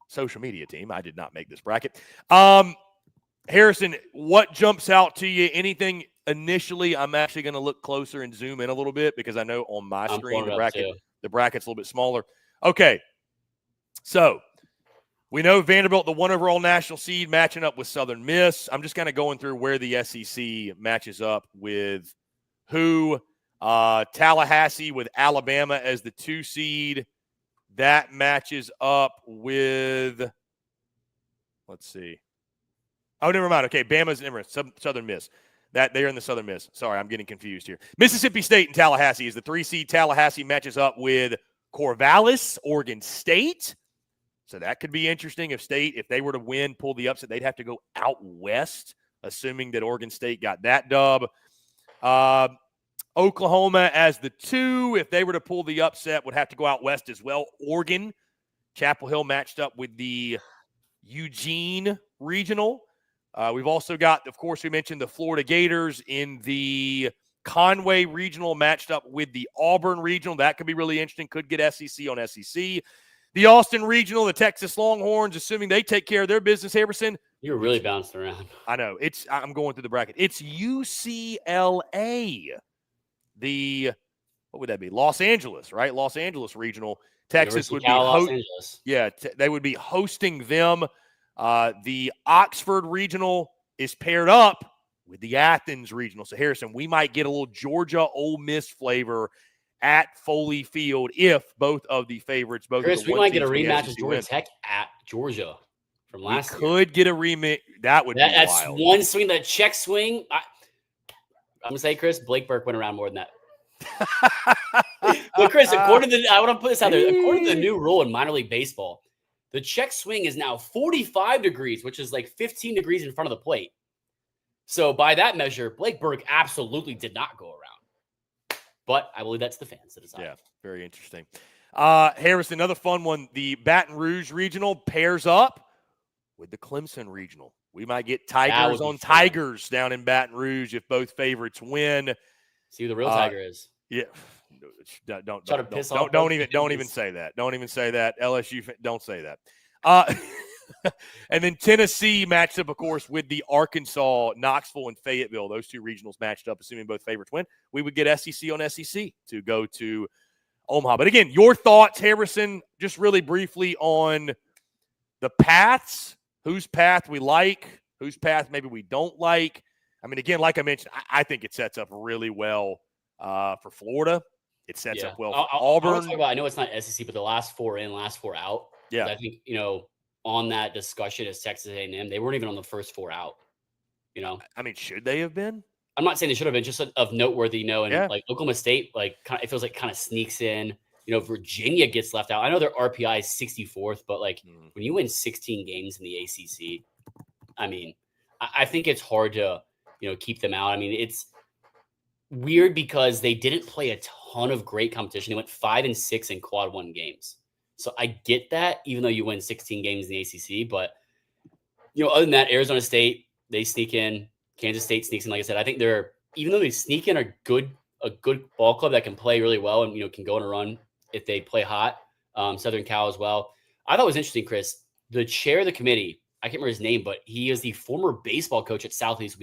social media team. I did not make this bracket. Harrison, what jumps out to you? Anything initially? I'm actually going to look closer and zoom in a little bit because I know on my screen the bracket's a little bit smaller. Okay, so we know Vanderbilt, the 1 overall national seed, matching up with Southern Miss. I'm just kind of going through where the SEC matches up with who. Tallahassee with Alabama as the 2 seed. That matches up with, let's see. Oh, never mind. Okay, Bama's Southern Miss. That they're in the Southern Miss. Sorry, I'm getting confused here. Mississippi State and Tallahassee is the 3 seed. Tallahassee matches up with Corvallis, Oregon State. So that could be interesting if they were to win, pull the upset, they'd have to go out west, assuming that Oregon State got that dub. Oklahoma as the 2, if they were to pull the upset, would have to go out west as well. Oregon, Chapel Hill matched up with the Eugene Regional. We've also got, of course, we mentioned the Florida Gators in the Conway Regional matched up with the Auburn Regional. That could be really interesting. Could get SEC on SEC. The Austin Regional, the Texas Longhorns, assuming they take care of their business, Harrison. You're really bouncing around. I know. I'm going through the bracket. It's UCLA. What would that be? Los Angeles, right? Los Angeles Regional. Texas would be Los Angeles. Yeah, they would be hosting them. The Oxford Regional is paired up with the Athens Regional. So, Harrison, we might get a little Georgia Ole Miss flavor at Foley Field if both of the favorites, Chris, we might get a rematch of Georgia Tech at Georgia from last year. Could get a rematch. That's wild. One swing, that check swing. I'm going to say, Chris, Blake Burke went around more than that. But, Chris, I want to put this out there. According to the new rule in minor league baseball, the check swing is now 45 degrees, which is like 15 degrees in front of the plate. So by that measure, Blake Burke absolutely did not go around. But I believe that's the fans to decide. Yeah, very interesting. Harrison, another fun one. The Baton Rouge Regional pairs up with the Clemson Regional. We might get That Tigers would be on fun. Tigers down in Baton Rouge if both favorites win. See who the real Tiger is. Yeah. Don't even say that. Don't even say that. LSU, don't say that. And then Tennessee matched up, of course, with the Arkansas, Knoxville, and Fayetteville. Those two regionals matched up, assuming both favorites win. We would get SEC on SEC to go to Omaha. But again, your thoughts, Harrison, just really briefly on the paths, whose path we like, whose path maybe we don't like. I mean, again, like I mentioned, I think it sets up really well for Florida. It sets up well for Auburn. I know it's not SEC, but the last 4 in, last 4 out. Yeah. I think, on that discussion is Texas A&M. They weren't even on the first 4 out, I mean, should they have been? I'm not saying they should have been, just of noteworthy, and like Oklahoma State, it feels like kind of sneaks in. Virginia gets left out. I know their RPI is 64th, but when you win 16 games in the ACC, I mean, I think it's hard to, keep them out. I mean, it's weird because they didn't play a ton of great competition. They went 5-6 in quad 1 games. So I get that, even though you win 16 games in the ACC, but other than that, Arizona State, they sneak in. Kansas State sneaks in. Like I said, I think even though they sneak in, a good ball club that can play really well and can go on a run if they play hot. Southern Cal as well. I thought it was interesting, Chris. The chair of the committee, I can't remember his name, but he is the former baseball coach at Southeast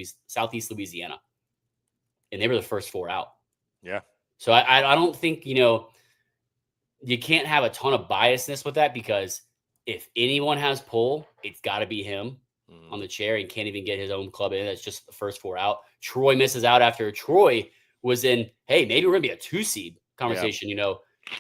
Louisiana, and they were the first 4 out. Yeah. So I don't think you can't have a ton of biasness with that, because if anyone has pull, it's got to be him on the chair, and can't even get his own club in. That's just the first 4 out. Troy misses out after Troy was in, hey, maybe we're going to be a 2 seed conversation,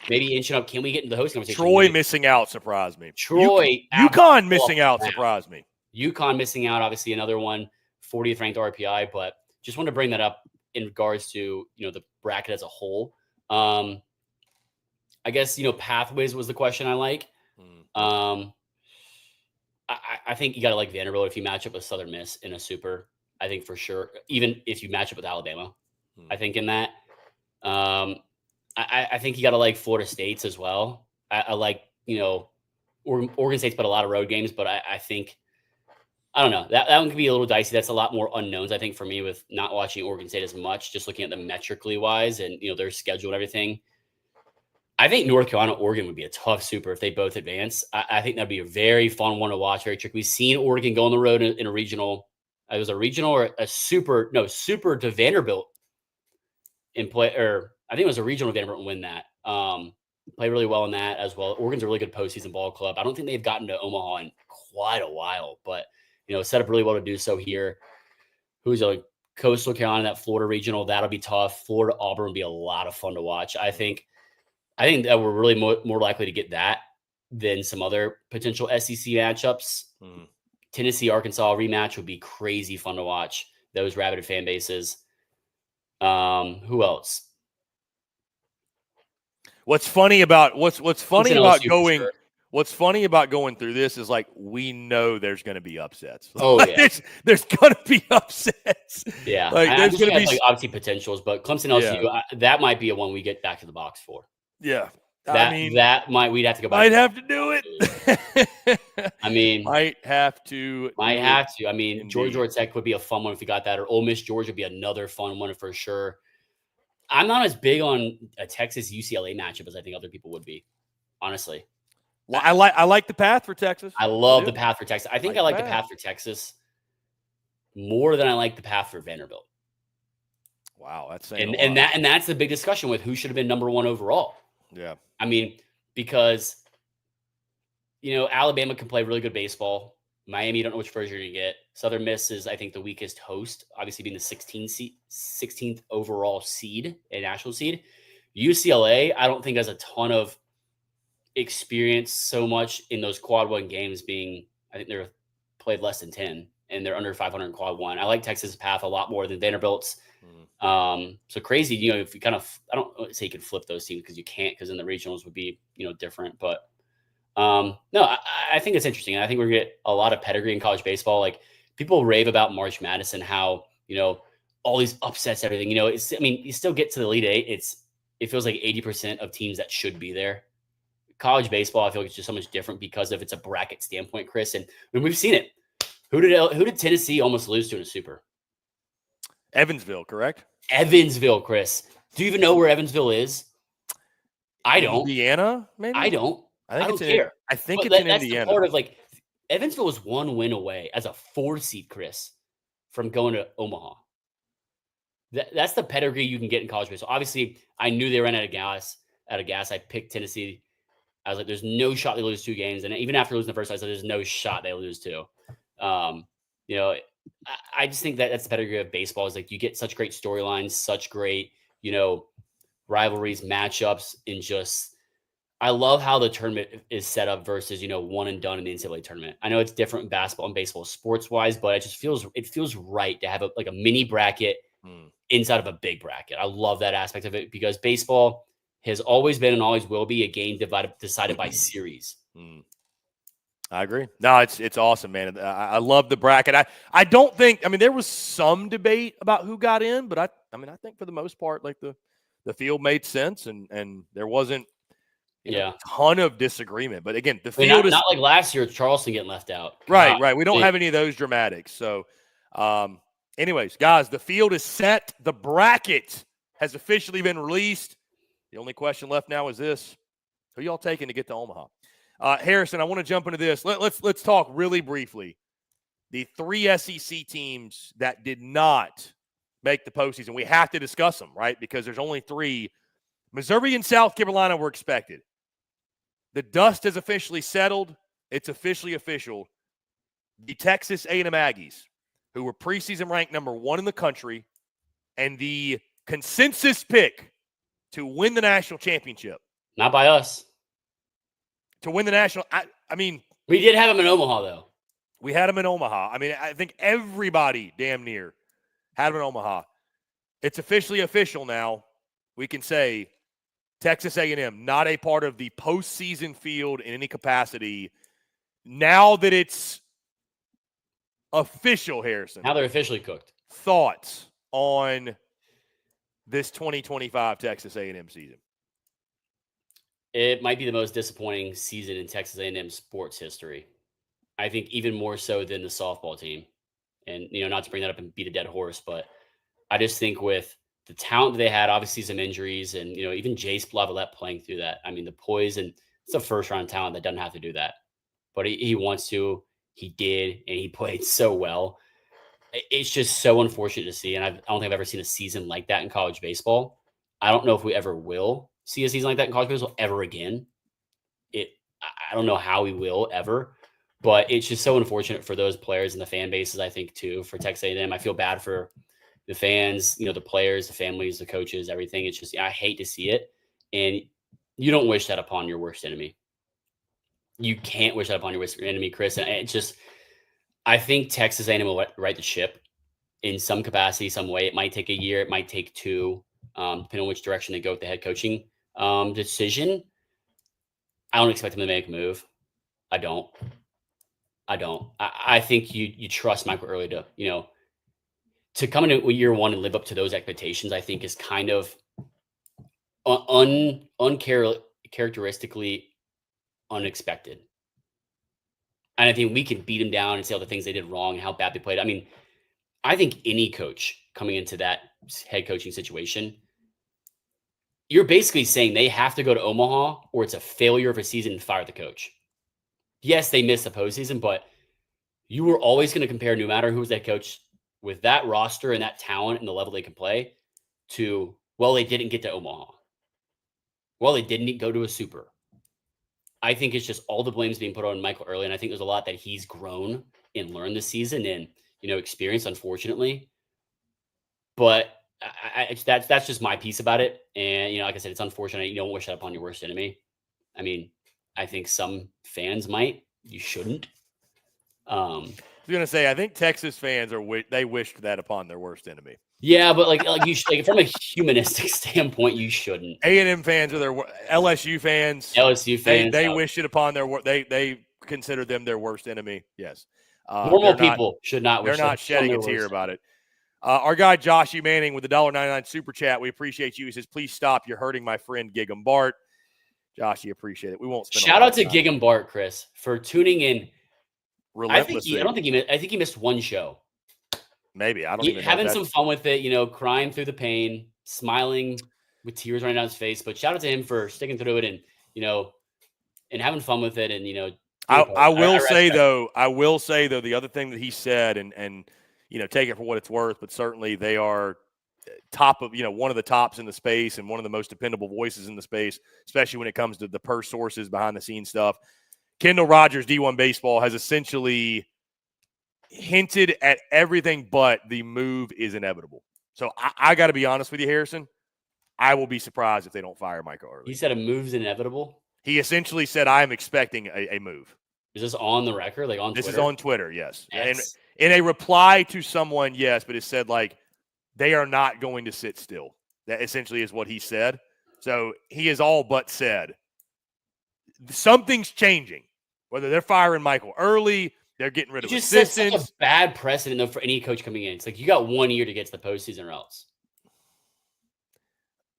maybe inching up. Can we get into the host conversation? Troy missing out surprised me. Troy. UConn missing out surprised me. UConn missing out, obviously another one, 40th ranked RPI, but just want to bring that up in regards to, the bracket as a whole. I guess, pathways was the question I like. I think you got to like Vanderbilt if you match up with Southern Miss in a super. I think for sure, even if you match up with Alabama, I think in that. I think you got to like Florida State's as well. I like, Oregon State's put a lot of road games, but I think, I don't know, that one could be a little dicey. That's a lot more unknowns, I think, for me, with not watching Oregon State as much, just looking at them metrically wise and, their schedule and everything. I think North Carolina, Oregon would be a tough super if they both advance. I think that'd be a very fun one to watch, very tricky. We've seen Oregon go on the road in a regional. It was a regional or a super to Vanderbilt and play, or I think it was a regional Vanderbilt and win that. Play really well in that as well. Oregon's a really good postseason ball club. I don't think they've gotten to Omaha in quite a while, but set up really well to do so here. Who's a Coastal Carolina, that Florida regional, that'll be tough. Florida Auburn will be a lot of fun to watch. I think that we're really more likely to get that than some other potential SEC matchups. Tennessee Arkansas rematch would be crazy fun to watch. Those rabid fan bases. Who else? What's funny about going through this is we know there's going to be upsets. Oh yeah, there's going to be upsets. Yeah, there's going to be obviously potentials, but Clemson LSU that might be a one we get back to the box for. Yeah, we'd have to go back. Might have to do it. Might have to. Indeed. Georgia Tech would be a fun one if we got that, or Ole Miss Georgia would be another fun one for sure. I'm not as big on a Texas UCLA matchup as I think other people would be, honestly. Well, I like the path for Texas. I love the path for Texas. I think I like the path for Texas more than I like the path for Vanderbilt. Wow, that's saying and that's the big discussion with who should have been number 1 overall. Yeah, because Alabama can play really good baseball. Miami, you don't know which version you're going to get. Southern Miss is, I think, the weakest host, obviously being the 16th overall seed, a national seed. UCLA, I don't think has a ton of experience so much in those quad 1 games being, I think they're played less than 10 and they're under 500 in quad 1. I like Texas' path a lot more than Vanderbilt's. So crazy, if you kind of, I don't say you can flip those teams because you can't, because then the regionals would be, different, but no, I think it's interesting. I think we're going to get a lot of pedigree in college baseball. Like, people rave about March Madness and how, all these upsets, everything, you still get to the Elite Eight. It feels like 80% of teams that should be there. College baseball, I feel like it's just so much different because of it's a bracket standpoint, Chris. And we've seen it. Who did Tennessee almost lose to in a Super? Evansville, correct? Evansville, Chris. Do you even know where Evansville is? I don't. Indiana, maybe? I don't. I don't care. I think But it's in that's Indiana. the part of like Evansville was one win away as a 4 seed, Chris, from going to Omaha. That's the pedigree you can get in college baseball. Obviously, I knew they ran out of gas. I picked Tennessee. I was like, there's no shot they lose 2 games. And even after losing the first, I said, there's no shot they lose 2. You know, I just think that that's the pedigree of baseball is like you get such great storylines, such great, you know, rivalries, matchups, and just I love how the tournament is set up versus, you know, one and done in the NCAA tournament. I know it's different in basketball and baseball sports wise, but it feels right to have a mini bracket inside of a big bracket. I love that aspect of it because baseball has always been and always will be a game decided by series. I agree. No, it's awesome, man. I love the bracket. I don't think, I mean, there was some debate about who got in, but I think for the most part, like the field made sense and there wasn't a ton of disagreement. But again, the field is not like last year, Charleston getting left out. Right. We don't have any of those dramatics. So, anyways, guys, the field is set. The bracket has officially been released. The only question left now is this: who y'all taking to get to Omaha? Harrison, I want to jump into this. Let's talk really briefly. The 3 SEC teams that did not make the postseason. We have to discuss them, right? Because there's only 3. Missouri and South Carolina were expected. The dust has officially settled. It's officially official. The Texas A&M Aggies, who were preseason ranked number 1 in the country, and the consensus pick to win the national championship. Not by us. To win the national, I mean. We did have them in Omaha, though. We had them in Omaha. I mean, I think everybody damn near had them in Omaha. It's officially official now. We can say Texas A&M, not a part of the postseason field in any capacity. Now that it's official, Harrison. Now they're officially cooked. Thoughts on this 2025 Texas A&M season? It might be the most disappointing season in Texas A&M sports history. I think even more so than the softball team. And, you know, not to bring that up and beat a dead horse, but I just think with the talent they had, obviously some injuries, and, you know, even Jace Blavalette playing through that. I mean, the poise, and it's a first-round talent that doesn't have to do that. But he wants to. He did, and he played so well. It's just so unfortunate to see, and I don't think I've ever seen a season like that in college baseball. I don't know if we ever will see a season like that in college baseball ever again. I don't know how we will ever, but it's just so unfortunate for those players and the fan bases, I think, too, for Texas A&M. I feel bad for the fans, you know, the players, the families, the coaches, everything. It's just, I hate to see it. And you don't wish that upon your worst enemy. You can't wish that upon your worst enemy, Chris. And it's just, I think Texas A&M will right the ship in some capacity, some way. It might take a year. It might take 2, depending on which direction they go with the head coaching decision. I don't expect them to make a move. I don't. I think you trust Michael Early to, you know, to come into year 1 and live up to those expectations, I think is kind of uncharacteristically unexpected. And I think we can beat them down and say all the things they did wrong and how bad they played. I mean, I think any coach coming into that head coaching situation, you're basically saying they have to go to Omaha or it's a failure of a season and fire the coach. Yes, they missed the postseason, but you were always going to compare, no matter who's that coach, with that roster and that talent and the level they can play to, well, they didn't get to Omaha. Well, they didn't go to a super. I think it's just all the blame's being put on Michael Early, and I think there's a lot that he's grown and learned this season and, you know, experienced, unfortunately. But that's just my piece about it. And, you know, like I said, it's unfortunate. You don't wish that upon your worst enemy. I mean, I think some fans might. You shouldn't. I was going to say, I think Texas fans they wished that upon their worst enemy. Yeah, but like you should, like, from a humanistic standpoint, you shouldn't. A&M fans are their LSU fans. They wish it upon they consider them their worst enemy. Yes. Normal people should not. They're not shedding a tear about it. Our guy Joshy Manning with the $1.99 super chat. We appreciate you. He says, "Please stop. You're hurting my friend Gig'em Bart." Josh, you appreciate it. We won't spend. Shout out to Gig'em Bart, Chris, for tuning in relentlessly. I think he missed one show. Maybe. I don't even know. Having some fun with it, crying through the pain, smiling with tears running down his face. But shout out to him for sticking through it and having fun with it. And, I will say though, the other thing that he said, and take it for what it's worth, but certainly they are top of, one of the tops in the space and one of the most dependable voices in the space, especially when it comes to the purse sources, behind the scenes stuff. Kendall Rogers, D1 Baseball, has essentially hinted at everything but the move is inevitable. So I got to be honest with you, Harrison. I will be surprised if they don't fire Michael Early. He said a move's inevitable? He essentially said, I am expecting a move. Is this on the record? Like on Twitter? This is on Twitter, yes. And in a reply to someone, yes, but it said they are not going to sit still. That essentially is what he said. So he has all but said something's changing. Whether they're firing Michael Early, they're getting rid of assistants. It's such a bad precedent though for any coach coming in. It's like you got 1 year to get to the postseason or else.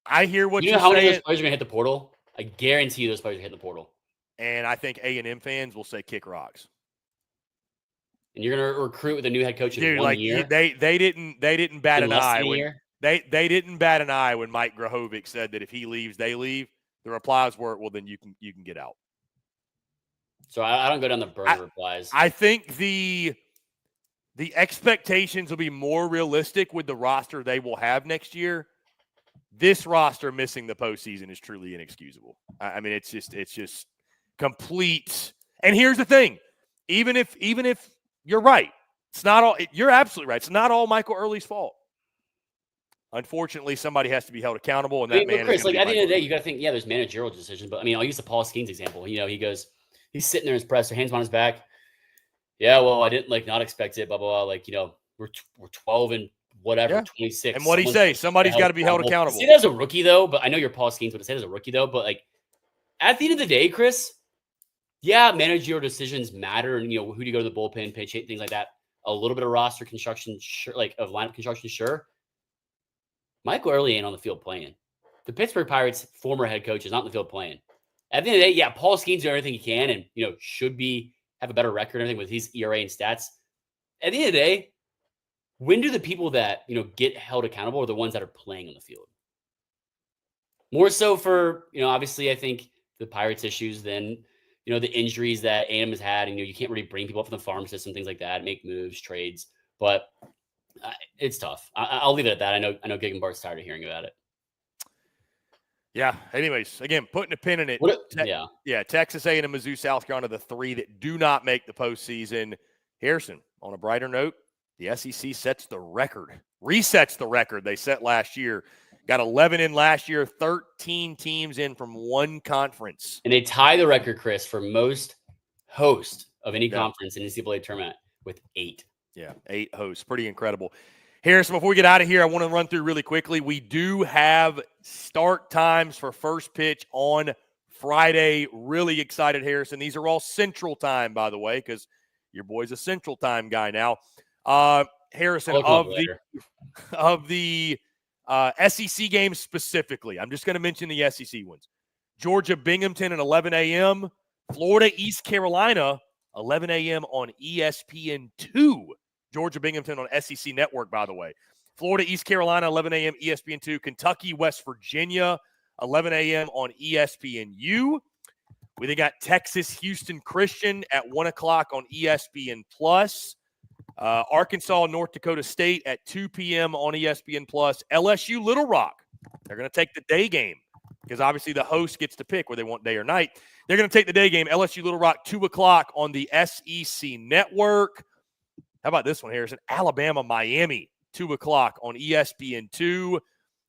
I hear what you're saying. You know how many of those players are going to hit the portal? I guarantee you those players are hitting the portal. And I think A&M fans will say kick rocks. And you're going to recruit with a new head coach in 1 year? They didn't bat an eye. They didn't bat an eye when Mike Grahovic said that if he leaves, they leave. The replies were, well, then you can get out. So I don't go down the burner replies. I think the expectations will be more realistic with the roster they will have next year. This roster missing the postseason is truly inexcusable. I mean, it's just complete. And here's the thing: even if you're right, it's not all. You're absolutely right. It's not all Michael Early's fault. Unfortunately, somebody has to be held accountable, and that man. Chris, at the end of the day, you got to think. Yeah, there's managerial decisions, but I mean, I'll use the Paul Skeens example. He goes, he's sitting there in his presser, hands on his back. Yeah, well, I didn't not expect it. Blah blah blah. We're 12 and whatever, 26. And what do you say? Somebody's got to be held accountable. Say that as a rookie though, but I know you're Paul Skeens, but say that as a rookie though. But at the end of the day, Chris, yeah, managerial decisions matter, and who do you go to the bullpen, pitch, things like that. A little bit of roster construction, sure, of lineup construction, sure. Michael Early ain't on the field playing. The Pittsburgh Pirates' former head coach is not on the field playing. At the end of the day, yeah, Paul Skeens doing everything he can, and should have a better record and everything with his ERA and stats. At the end of the day, when do the people that get held accountable are the ones that are playing on the field? More so for obviously, I think the Pirates' issues than the injuries that A&M has had, and you can't really bring people up from the farm system, things like that, make moves, trades, but it's tough. I'll leave it at that. I know Gig and Bart's tired of hearing about it. Yeah. Anyways, again, putting a pin in it. Yeah. Texas A&M, Mizzou, South Carolina, the three that do not make the postseason. Harrison, on a brighter note, the SEC resets the record they set last year. Got 11 in last year, 13 teams in from one conference. And they tie the record, Chris, for most hosts of any conference in the NCAA tournament with 8. Yeah, 8 hosts. Pretty incredible. Harrison, before we get out of here, I want to run through really quickly. We do have start times for first pitch on Friday. Really excited, Harrison. These are all Central Time, by the way, because your boy's a Central Time guy now. Harrison, of the SEC games specifically, I'm just going to mention the SEC ones. Georgia, Binghamton at 11 a.m. Florida, East Carolina, 11 a.m. on ESPN2. Georgia, Binghamton on SEC Network, by the way. Florida, East Carolina, 11 a.m. ESPN2. Kentucky, West Virginia, 11 a.m. on ESPNU. We then got Texas, Houston Christian at 1 o'clock on ESPN+. Arkansas, North Dakota State at 2 p.m. on ESPN+. LSU, Little Rock. They're going to take the day game because obviously the host gets to pick where they want day or night. They're going to take the day game. LSU, Little Rock, 2 o'clock on the SEC Network. How about this one, Harrison? Alabama, Miami, 2 o'clock on ESPN2.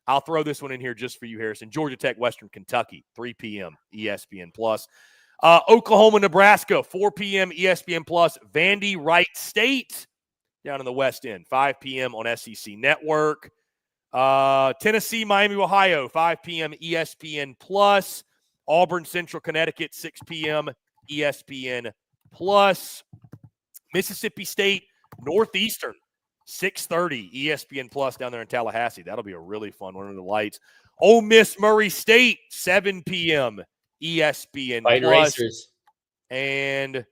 I'll throw this one in here just for you, Harrison. Georgia Tech, Western Kentucky, 3 p.m. ESPN+. Oklahoma, Nebraska, 4 p.m. ESPN+. Vandy, Wright State, down in the West End, 5 p.m. on SEC Network. Tennessee, Miami, Ohio, 5 p.m. ESPN+. Auburn, Central Connecticut, 6 p.m. ESPN+. Mississippi State, Northeastern, 6:30 ESPN+ down there in Tallahassee. That'll be a really fun one under the lights. Ole Miss, Murray State, 7 p.m. ESPN+. Fighting Racers. And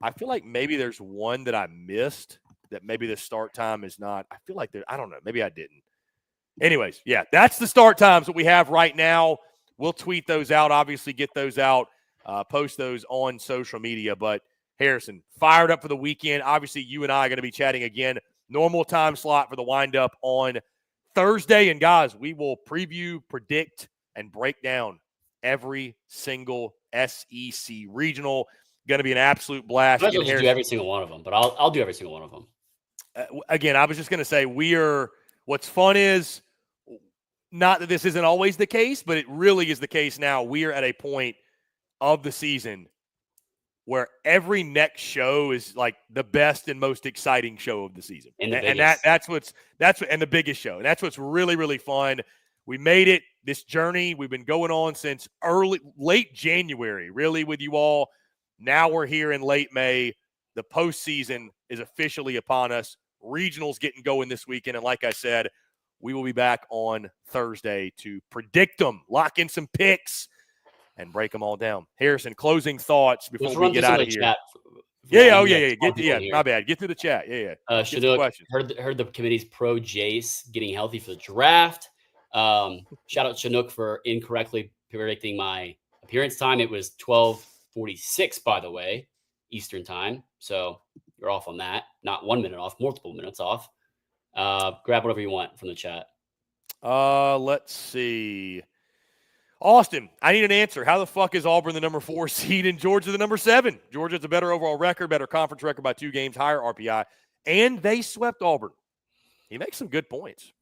I feel like maybe there's one that I missed that maybe the start time is not. I feel like I don't know. Maybe I didn't. Anyways, yeah, that's the start times that we have right now. We'll tweet those out, obviously get those out, post those on social media. But Harrison, fired up for the weekend. Obviously, you and I are going to be chatting again. Normal time slot for the Windup on Thursday. And guys, we will preview, predict, and break down every single SEC regional. Going to be an absolute blast. I might as well just do every single one of them, but I'll do every single one of them. Again, I was just going to say what's fun is not that this isn't always the case, but it really is the case now. We are at a point of the season where every next show is like the best and most exciting show of the season. And that's the biggest show. And that's what's really, really fun. We made it, this journey. We've been going on since late January, really, with you all. Now we're here in late May. The postseason is officially upon us. Regionals getting going this weekend. And like I said, we will be back on Thursday to predict them, lock in some picks, and break them all down. Harrison, closing thoughts before we get out of here. My bad. Get through the chat. Chinook, heard the committee's pro Jace getting healthy for the draft. Shout out Chinook for incorrectly predicting my appearance time. It was 12:46, by the way, Eastern time. So you're off on that. Not 1 minute off, multiple minutes off. Grab whatever you want from the chat. Let's see. Austin, I need an answer. How the fuck is Auburn the number 4 seed and Georgia the number 7? Georgia's a better overall record, better conference record by 2 games, higher RPI, and they swept Auburn. He makes some good points.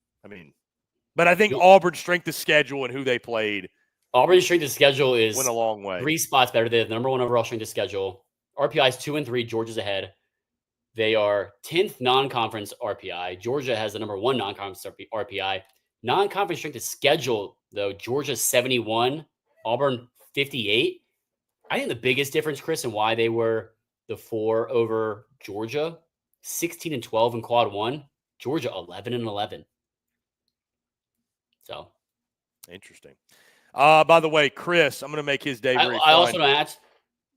But I think Auburn's strength of schedule and who they played. Auburn's strength of schedule went a long way. 3 spots better. They have the number 1 overall strength of schedule. RPI is 2 and 3. Georgia's ahead. They are 10th non-conference RPI. Georgia has the number 1 non-conference RPI. Non-conference strength of schedule, though, Georgia 71, Auburn 58. I think the biggest difference, Chris, and why they were the 4 over Georgia, 16 and 12 in quad 1. Georgia 11 and 11. So interesting. By the way, Chris, I'm going to make his day very fun. I also want to add,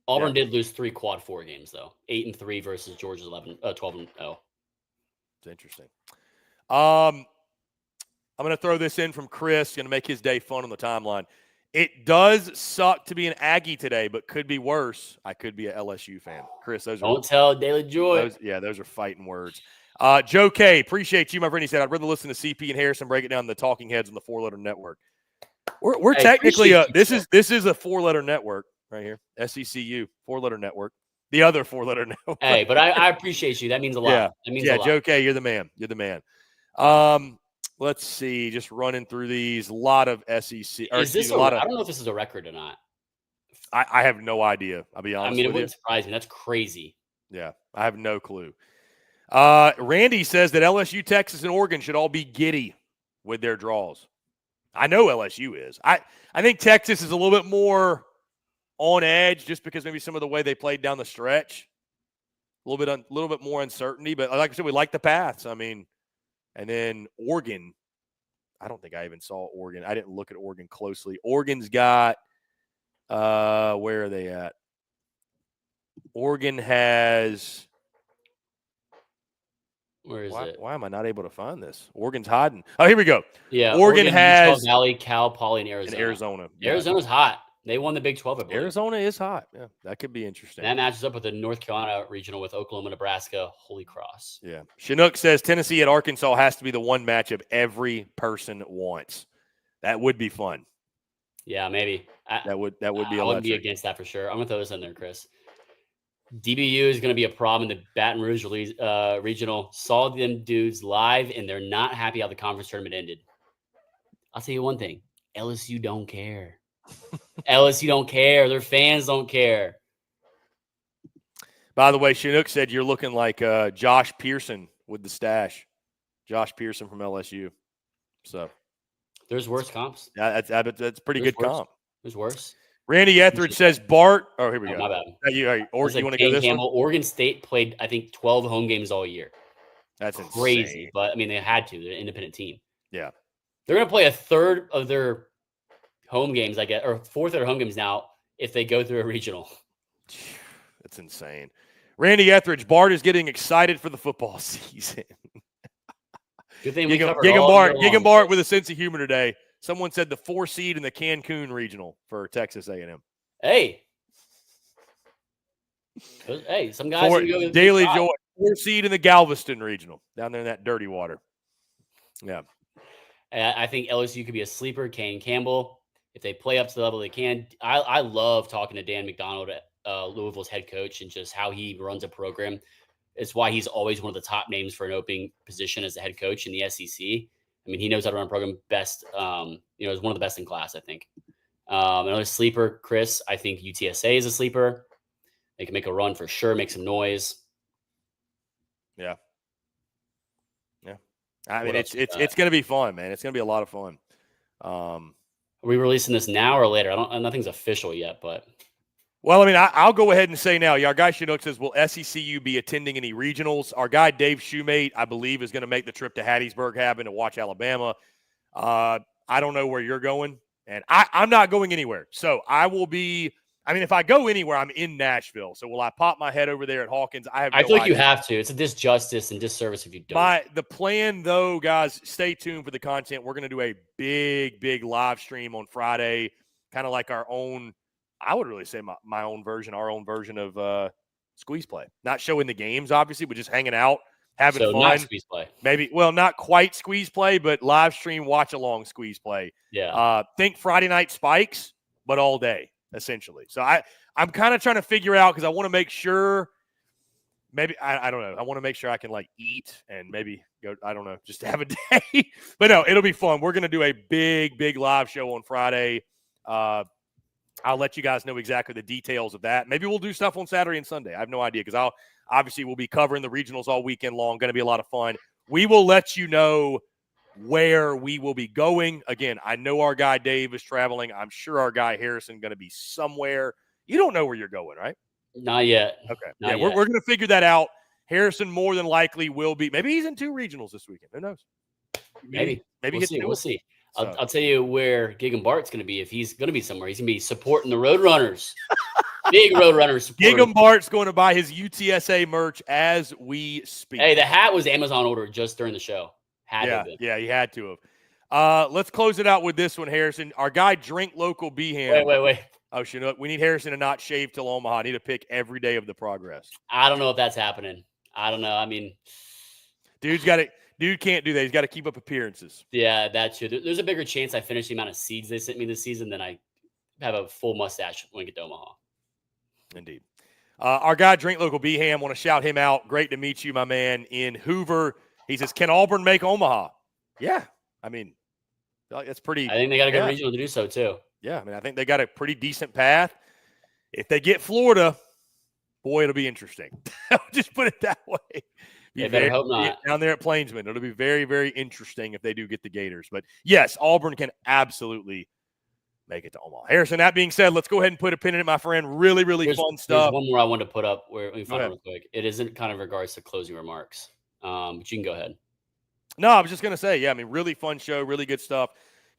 Auburn did lose 3 quad 4 games, though. 8 and 3 versus Georgia's 12 and 0. It's interesting. I'm going to throw this in from Chris. Going to make his day fun on the timeline. It does suck to be an Aggie today, but could be worse. I could be an LSU fan. Chris, don't tell Daily Joy. Those are fighting words. Joe K, appreciate you, my friend. He said, I'd rather listen to CP and Harrison break it down the talking heads on the 4-letter network. We're technically this is a 4-letter network right here. SECU, 4-letter network. The other 4-letter network. Hey, but I appreciate you. That means a lot. Yeah, that means a lot. Joe K, you're the man. You're the man. Let's see. Just running through these. A lot of SEC. I don't know if this is a record or not. I have no idea. I'll be honest with you. It wouldn't surprise me. That's crazy. Yeah, I have no clue. Randy says that LSU, Texas, and Oregon should all be giddy with their draws. I know LSU is. I think Texas is a little bit more on edge just because maybe some of the way they played down the stretch. A little bit more uncertainty. But like I said, we like the paths. And then Oregon, I don't think I even saw Oregon. I didn't look at Oregon closely. Oregon's got, where are they at? Oregon has. Where is it? Why am I not able to find this? Oregon's hiding. Oh, here we go. Yeah, Oregon has Utah Valley, Cal Poly, and Arizona. Arizona's hot. They won the Big 12. Arizona is hot. Yeah, that could be interesting. That matches up with the North Carolina Regional with Oklahoma, Nebraska, Holy Cross. Yeah. Chinook says Tennessee at Arkansas has to be the one matchup every person wants. That would be fun. Yeah, maybe. That would be electric. I wouldn't be against that for sure. I'm going to throw this in there, Chris. DBU is going to be a problem in the Baton Rouge Regional. Saw them dudes live, and they're not happy how the conference tournament ended. I'll tell you one thing. LSU don't care. LSU don't care. Their fans don't care. By the way, Chinook said you're looking like Josh Pearson with the stash. Josh Pearson from LSU. So there's worse comps. That's pretty good comp. There's worse. Randy Etheridge says Bart. Oh, here we go. My bad. Or you want to go this Campbell, one? Oregon State played, I think, 12 home games all year. That's crazy. Insane. But, they had to. They're an independent team. Yeah. They're going to play a third of their home games, I guess, or fourth of their home games now if they go through a regional. That's insane. Randy Etheridge, Bart is getting excited for the football season. Good thing we covered Gig Bart with a sense of humor today. Someone said the 4 seed in the Cancun Regional for Texas A&M. Hey, some guys can go Daily Joy, 4 seed in the Galveston Regional down there in that dirty water. Yeah. I think LSU could be a sleeper. Kane Campbell, if they play up to the level they can. I love talking to Dan McDonald, Louisville's head coach, and just how he runs a program. It's why he's always one of the top names for an opening position as the head coach in the SEC. I mean, he knows how to run a program best. Is one of the best in class, I think. Another sleeper, Chris. I think UTSA is a sleeper. They can make a run for sure, make some noise. Yeah. I mean, it's going to be fun, man. It's going to be a lot of fun. Are we releasing this now or later? Nothing's official yet, but. Well, I mean, I'll go ahead and say now. Our guy Chinook says, will SECU be attending any regionals? Our guy Dave Shoemate, I believe, is going to make the trip to Hattiesburg to watch Alabama. I don't know where you're going, and I'm not going anywhere. So I will be. I mean, if I go anywhere, I'm in Nashville. So will I pop my head over there at Hawkins? I feel like you have to. It's a disjustice and disservice if you don't. The plan, though, guys, stay tuned for the content. We're going to do a big live stream on Friday, kind of like our own. I would really say my own version, our own version of squeeze play. Not showing the games, obviously, but just hanging out, having fun. Not squeeze play. Maybe, well, not quite squeeze play, but live stream, watch along squeeze play. Yeah. Think Friday night spikes, but all day, essentially. So I'm kind of trying to figure out because I want to make sure. Maybe I don't know. I want to make sure I can eat and maybe go. I don't know, just to have a day. But no, it'll be fun. We're gonna do a big live show on Friday. I'll let you guys know exactly the details of that. Maybe we'll do stuff on Saturday and Sunday. I have no idea because we'll be covering the regionals all weekend long. Going to be a lot of fun. We will let you know where we will be going. Again, I know our guy Dave is traveling. I'm sure our guy Harrison going to be somewhere. You don't know where you're going, right? Not yet. Okay. We're going to figure that out. Harrison more than likely will be. Maybe he's in 2 regionals this weekend. Who knows? Maybe we'll see. So. I'll tell you where Gig and Bart's going to be. If he's going to be somewhere, he's going to be supporting the Roadrunners. Big Roadrunners supporter. Gig and Bart's going to buy his UTSA merch as we speak. Hey, the hat was Amazon order just during the show. Yeah, he had to have. Let's close it out with this one, Harrison. Our guy Drink Local Beham. Wait. Oh, Chinook, we need Harrison to not shave till Omaha. I need to pick every day of the progress. I don't know if that's happening. I don't know. I mean, Dude can't do that. He's got to keep up appearances. Yeah, that's true. There's a bigger chance I finish the amount of seeds they sent me this season than I have a full mustache when I get to Omaha. Indeed. Our guy, Drink Local Beham, want to shout him out. Great to meet you, my man, in Hoover. He says, can Auburn make Omaha? Yeah. I mean, that's pretty. I think they got a good regional to do so, too. Yeah, I mean, I think they got a pretty decent path. If they get Florida, boy, it'll be interesting. I'll just put it that way. They better hope not. Down there at Plainsman, it'll be very, very interesting if they do get the Gators. But, yes, Auburn can absolutely make it to Omaha. Harrison, that being said, let's go ahead and put a pin in it, my friend. Really, fun stuff. There's one more I wanted to put up. Let me find it real quick. It isn't kind of regards to closing remarks. But you can go ahead. No, I was just going to say, yeah, I mean, really fun show, really good stuff.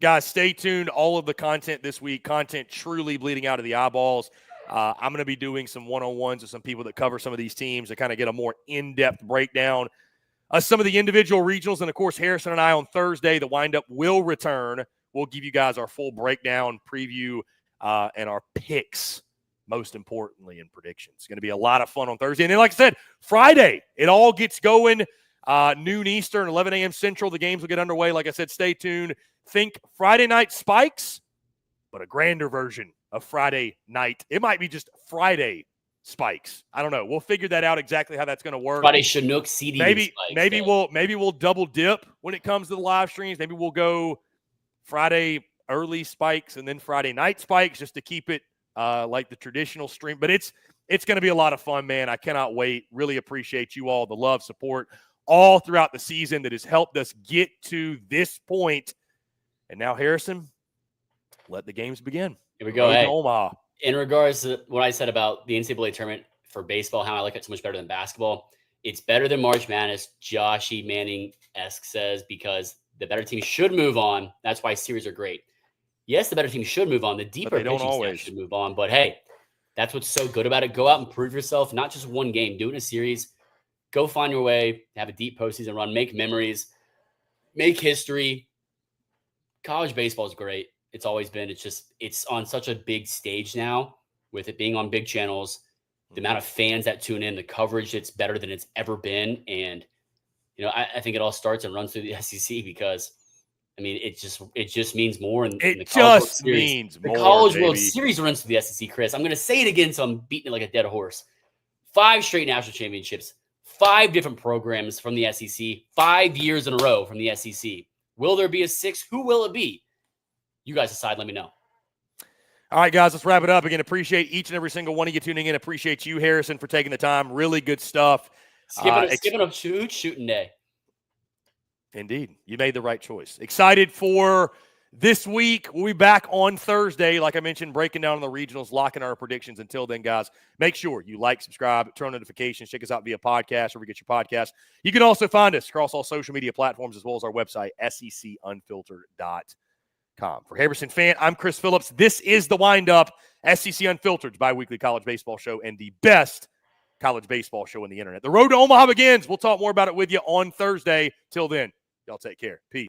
Guys, stay tuned. All of the content this week, content truly bleeding out of the eyeballs. I'm going to be doing some one-on-ones with some people that cover some of these teams to kind of get a more in-depth breakdown of some of the individual regionals. And, of course, Harrison and I on Thursday, the Windup will return. We'll give you guys our full breakdown, preview, and our picks, most importantly, in predictions. It's going to be a lot of fun on Thursday. And then, like I said, Friday, it all gets going. Noon Eastern, 11 a.m. Central. The games will get underway. Like I said, stay tuned. Think Friday night spikes, but a grander version of Friday night. It might be just Friday spikes. I don't know. We'll figure that out exactly how that's going to work. Friday Chinook CD. Maybe we'll double dip when it comes to the live streams. Maybe we'll go Friday early spikes and then Friday night spikes just to keep it like the traditional stream. But it's going to be a lot of fun, man. I cannot wait. Really appreciate you all, the love, support all throughout the season that has helped us get to this point. And now, Harrison, let the games begin. Here we go. Hey, Omaha. In regards to what I said about the NCAA tournament for baseball, how I like it so much better than basketball, it's better than March Madness, Joshy Manning-esque says, because the better team should move on. That's why series are great. Yes, the better team should move on. The deeper pitching staff should move on. But, hey, That's what's so good about it. Go out and prove yourself, not just one game. Do it in a series. Go find your way, have a deep postseason run, make memories, make history. College baseball is great. It's always been. It's on such a big stage now with it being on big channels, the amount of fans that tune in, the coverage, it's better than it's ever been. And, I think it all starts and runs through the SEC because, it just means more. In the College World Series. The College World Series runs through the SEC, Chris. I'm going to say it again, so I'm beating it like a dead horse. 5 straight national championships, 5 different programs from the SEC, 5 years in a row from the SEC. Will there be a 6th? Who will it be? You guys decide. Let me know. All right, guys, let's wrap it up. Again, appreciate each and every single one of you tuning in. Appreciate you, Harrison, for taking the time. Really good stuff. Skipping a shooting day. Indeed. You made the right choice. Excited for this week. We'll be back on Thursday, like I mentioned, breaking down the regionals, locking our predictions. Until then, guys, make sure you like, subscribe, turn on notifications, check us out via podcast, wherever you get your podcast. You can also find us across all social media platforms as well as our website, secunfiltered.com. For Harrison Fan, I'm Chris Phillips. This is the Windup, SEC Unfiltered, bi-weekly college baseball show and the best college baseball show on the internet. The road to Omaha begins. We'll talk more about it with you on Thursday. Till then, y'all take care. Peace.